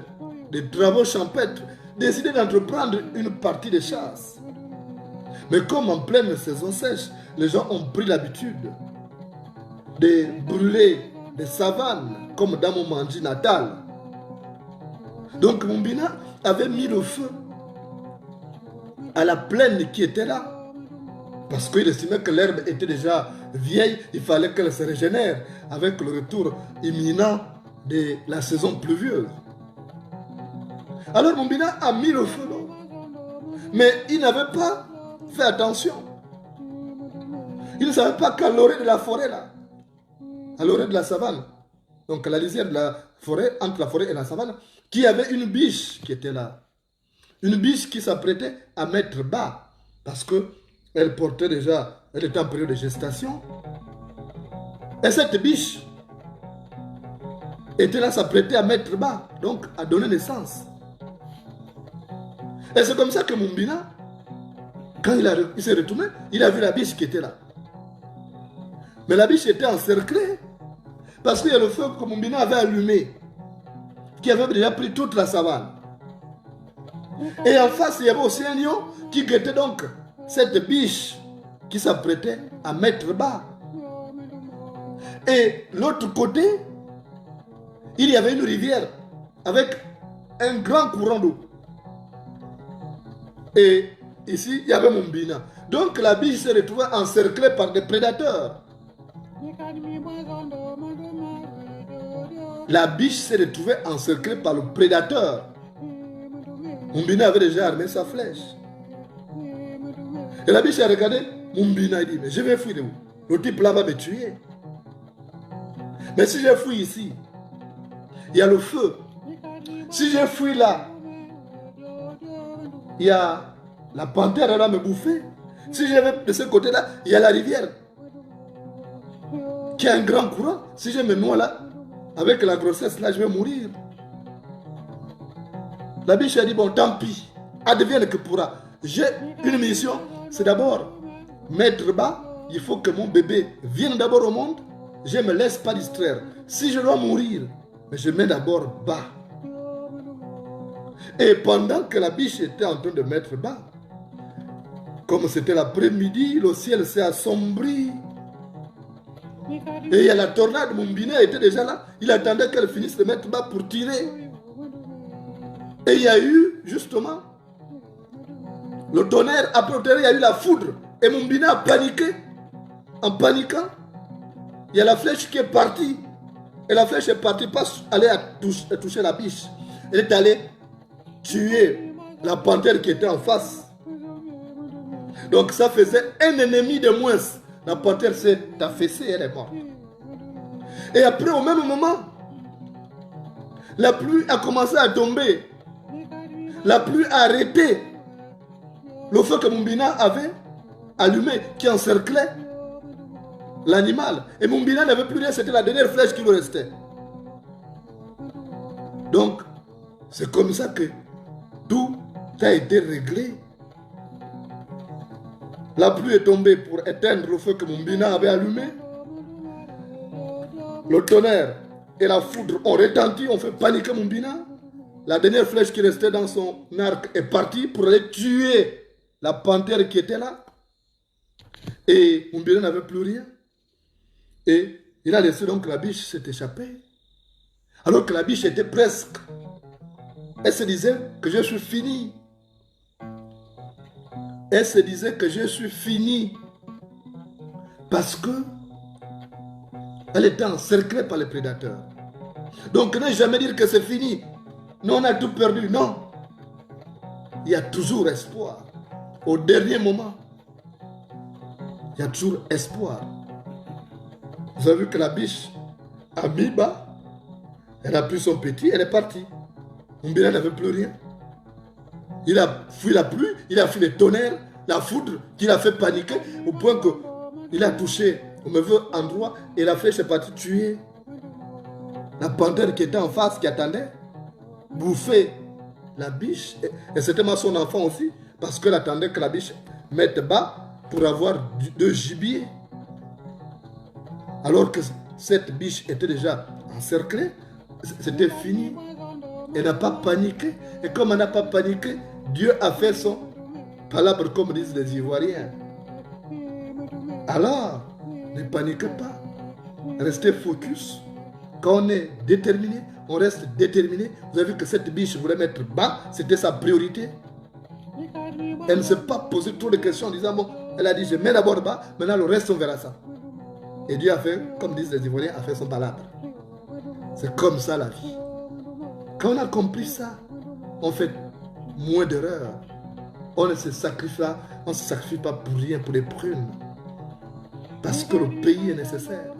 Speaker 3: des travaux champêtres, décidé d'entreprendre une partie de chasse. Mais comme en pleine saison sèche, les gens ont pris l'habitude de brûler des savanes, comme dans mon Mandji natal. Donc Mumbina avait mis le feu à la plaine qui était là, parce qu'il estimait que l'herbe était déjà vieille, il fallait qu'elle se régénère avec le retour imminent de la saison pluvieuse. Alors Mumbina a mis le feu là, mais il n'avait pas fait attention. Il ne savait pas qu'à l'orée de la forêt là, à l'orée de la savane, donc à la lisière de la forêt, entre la forêt et la savane, qu'il y avait une biche qui était là. Une biche qui s'apprêtait à mettre bas, parce qu'elle portait déjà, elle était en période de gestation. Et cette biche était là, s'apprêtait à mettre bas, donc à donner naissance. Et c'est comme ça que Mumbina, quand il s'est retourné, il a vu la biche qui était là. Mais la biche était encerclée, parce qu'il y a le feu que Mumbina avait allumé, qui avait déjà pris toute la savane. Et en face, il y avait aussi un lion qui guettait donc cette biche qui s'apprêtait à mettre bas. Et l'autre côté, il y avait une rivière avec un grand courant d'eau. Et ici, il y avait Mumbina. Donc la biche s'est retrouvée encerclée par des prédateurs. La biche s'est retrouvée encerclée par le prédateur. Mumbina avait déjà armé sa flèche. Et la biche a regardé Mumbina et dit, mais je vais fuir de où? Le type là va me tuer. Mais si je fuis ici, il y a le feu. Si je fuis là, il y a la panthère, elle va me bouffer. Si je vais de ce côté-là, il y a la rivière qui a un grand courant. Si je me noie là, avec la grossesse, là, je vais mourir. La biche a dit, bon, tant pis, advienne que pourra. J'ai une mission, c'est d'abord mettre bas. Il faut que mon bébé vienne d'abord au monde. Je ne me laisse pas distraire. Si je dois mourir, mais je mets d'abord bas. Et pendant que la biche était en train de mettre bas, comme c'était l'après-midi, le ciel s'est assombri. Et il y a la tornade, Mumbina était déjà là. Il attendait qu'elle finisse de mettre bas pour tirer. Et il y a eu, justement, le tonnerre. Après le tonnerre, il y a eu la foudre. Et Mumbina a paniqué. En paniquant, il y a la flèche qui est partie. Et la flèche est partie, pas aller à toucher la biche. Elle est allée tuer la panthère qui était en face. Donc ça faisait un ennemi de moins. La panthère s'est affaissée, elle est morte. Et après, au même moment, la pluie a commencé à tomber. La pluie a arrêté le feu que Mumbina avait allumé, qui encerclait l'animal. Et Mumbina n'avait plus rien, c'était la dernière flèche qui lui restait. Donc, c'est comme ça que tout a été réglé. La pluie est tombée pour éteindre le feu que Mumbina avait allumé. le tonnerre et la foudre ont retenti, ont fait paniquer Moumbina. La dernière flèche qui restait dans son arc est partie pour aller tuer la panthère qui était là. Et Moumbina n'avait plus rien. Et il a laissé donc la biche s'est échappée. Alors que la biche était presque. Elle se disait que je suis fini. Elle se disait que je suis fini. Parce que elle était encerclée par les prédateurs. Donc ne jamais dire que c'est fini. Nous on a tout perdu. Non. Il y a toujours espoir. Au dernier moment, il y a toujours espoir. Vous avez vu que la biche a mis bas. Elle a pris son petit, elle est partie. Moumbina n'avait plus rien. Il a fui la pluie, il a fui les tonnerres, la foudre qui l'a fait paniquer au point qu'il a touché au mauvais endroit et la flèche est partie tuer la panthère qui était en face, qui attendait, bouffer la biche. Et c'était son enfant aussi, parce qu'elle attendait que la biche mette bas pour avoir de gibier. Alors que cette biche était déjà encerclée, c'était fini. Elle n'a pas paniqué. Et comme elle n'a pas paniqué, Dieu a fait son palabre, comme disent les Ivoiriens. Alors, ne paniquez pas. Restez focus. Quand on est déterminé, on reste déterminé. Vous avez vu que cette biche voulait mettre bas, c'était sa priorité. Elle ne s'est pas posé trop de questions en disant, bon, elle a dit, je mets d'abord bas, maintenant le reste on verra ça. Et Dieu a fait, comme disent les Ivoiriens, a fait son palabre. C'est comme ça la vie. Quand on a compris ça, on fait moins d'erreurs. On ne se sacrifie pas pour rien, pour les prunes. Parce que le pays est nécessaire.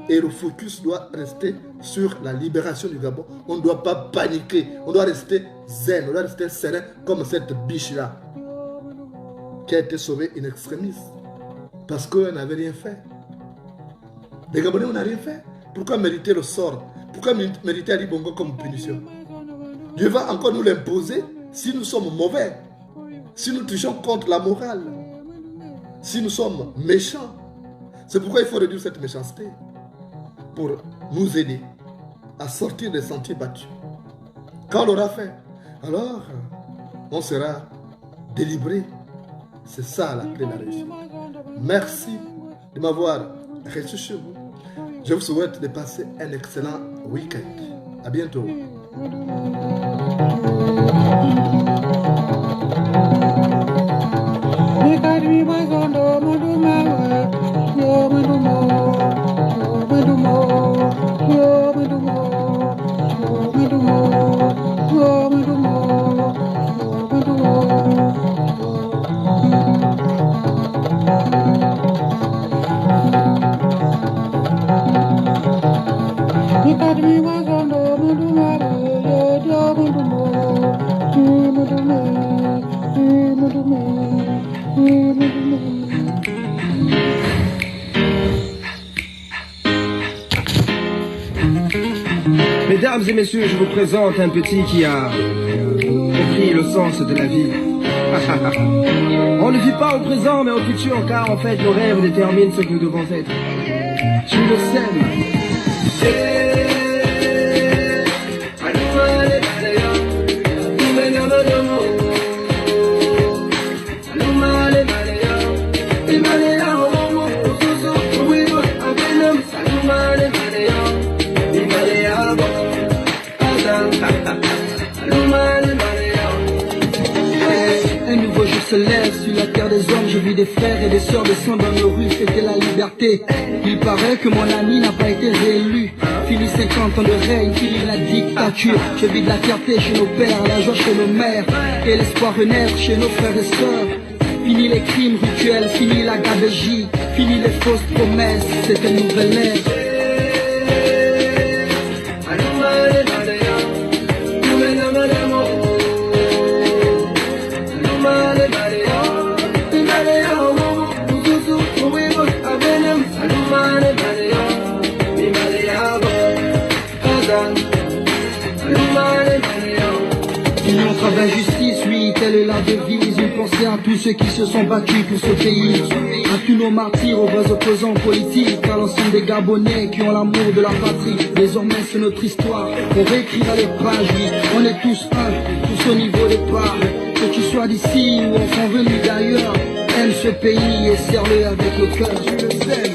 Speaker 3: Et le focus doit rester sur la libération du Gabon. On ne doit pas paniquer. On doit rester zen, on doit rester serein comme cette biche-là qui a été sauvée in extremis. Parce qu'elle n'avait rien fait. Les Gabonais, on n'a rien fait. Pourquoi mériter le sort? Pourquoi mériter Ali Bongo comme punition? Dieu va encore nous l'imposer si nous sommes mauvais, si nous touchons contre la morale, si nous sommes méchants. C'est pourquoi il faut réduire cette méchanceté pour nous aider à sortir des sentiers battus. Quand on l'aura fait, alors on sera délivré. C'est ça la clé de la réussite. Merci de m'avoir reçu chez vous. Je vous souhaite de passer un excellent week-end. À bientôt.
Speaker 1: Mesdames et messieurs, je vous présente un petit qui a compris le sens de la vie. On ne vit pas au présent mais au futur, car en fait nos rêves déterminent ce que nous devons être. Tu le sais.
Speaker 2: Un nouveau jour se lève sur la terre des hommes. Je vis des frères et des sœurs descendre dans nos rues, fêter la liberté. Il paraît que mon ami n'a pas été réélu. Fini 50 ans de règne, fini la dictature. Je vis de la fierté chez nos pères, la joie chez nos mères, et l'espoir renaître chez nos frères et sœurs. Fini les crimes rituels, fini la gabegie, fini les fausses promesses, c'est une nouvelle ère. Union, travail, justice, oui, telle est la devise. Une pensée à tous ceux qui se sont battus pour ce pays. À tous nos martyrs, aux vrais opposants politiques, à l'ensemble des Gabonais qui ont l'amour de la patrie. Désormais c'est notre histoire, on réécrira les pages, oui. On est tous un, tous au niveau des parts. Que tu sois d'ici ou enfant venu d'ailleurs, aime ce pays et serre-le avec le cœur. Je le sème.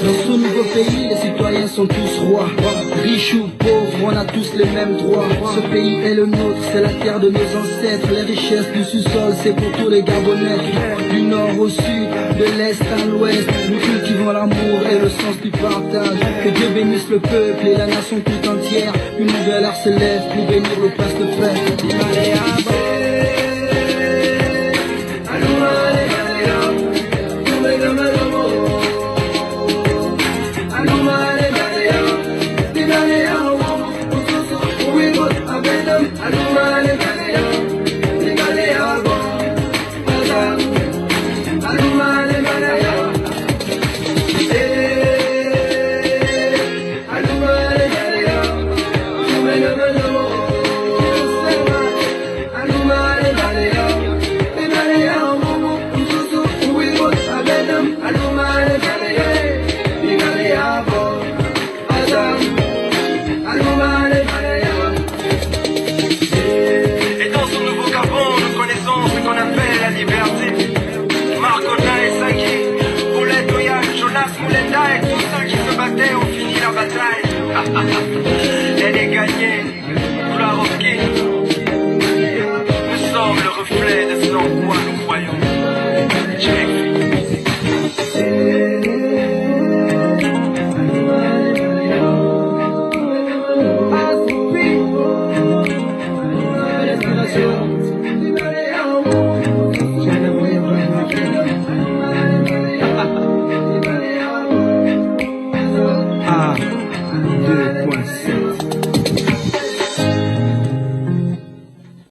Speaker 2: Dans ce nouveau pays, les citoyens sont tous rois. Riches ou pauvres, on a tous les mêmes droits. Ce pays est le nôtre, c'est la terre de nos ancêtres. Les richesses du sous-sol, c'est pour tous les Gabonais. Du nord au sud, de l'est à l'ouest, nous cultivons l'amour et le sens du partage. Que Dieu bénisse le peuple et la nation tout entière. Une nouvelle heure se lève pour bénir le passe de fête.
Speaker 1: Et tous ceux qui se battaient ont fini la bataille.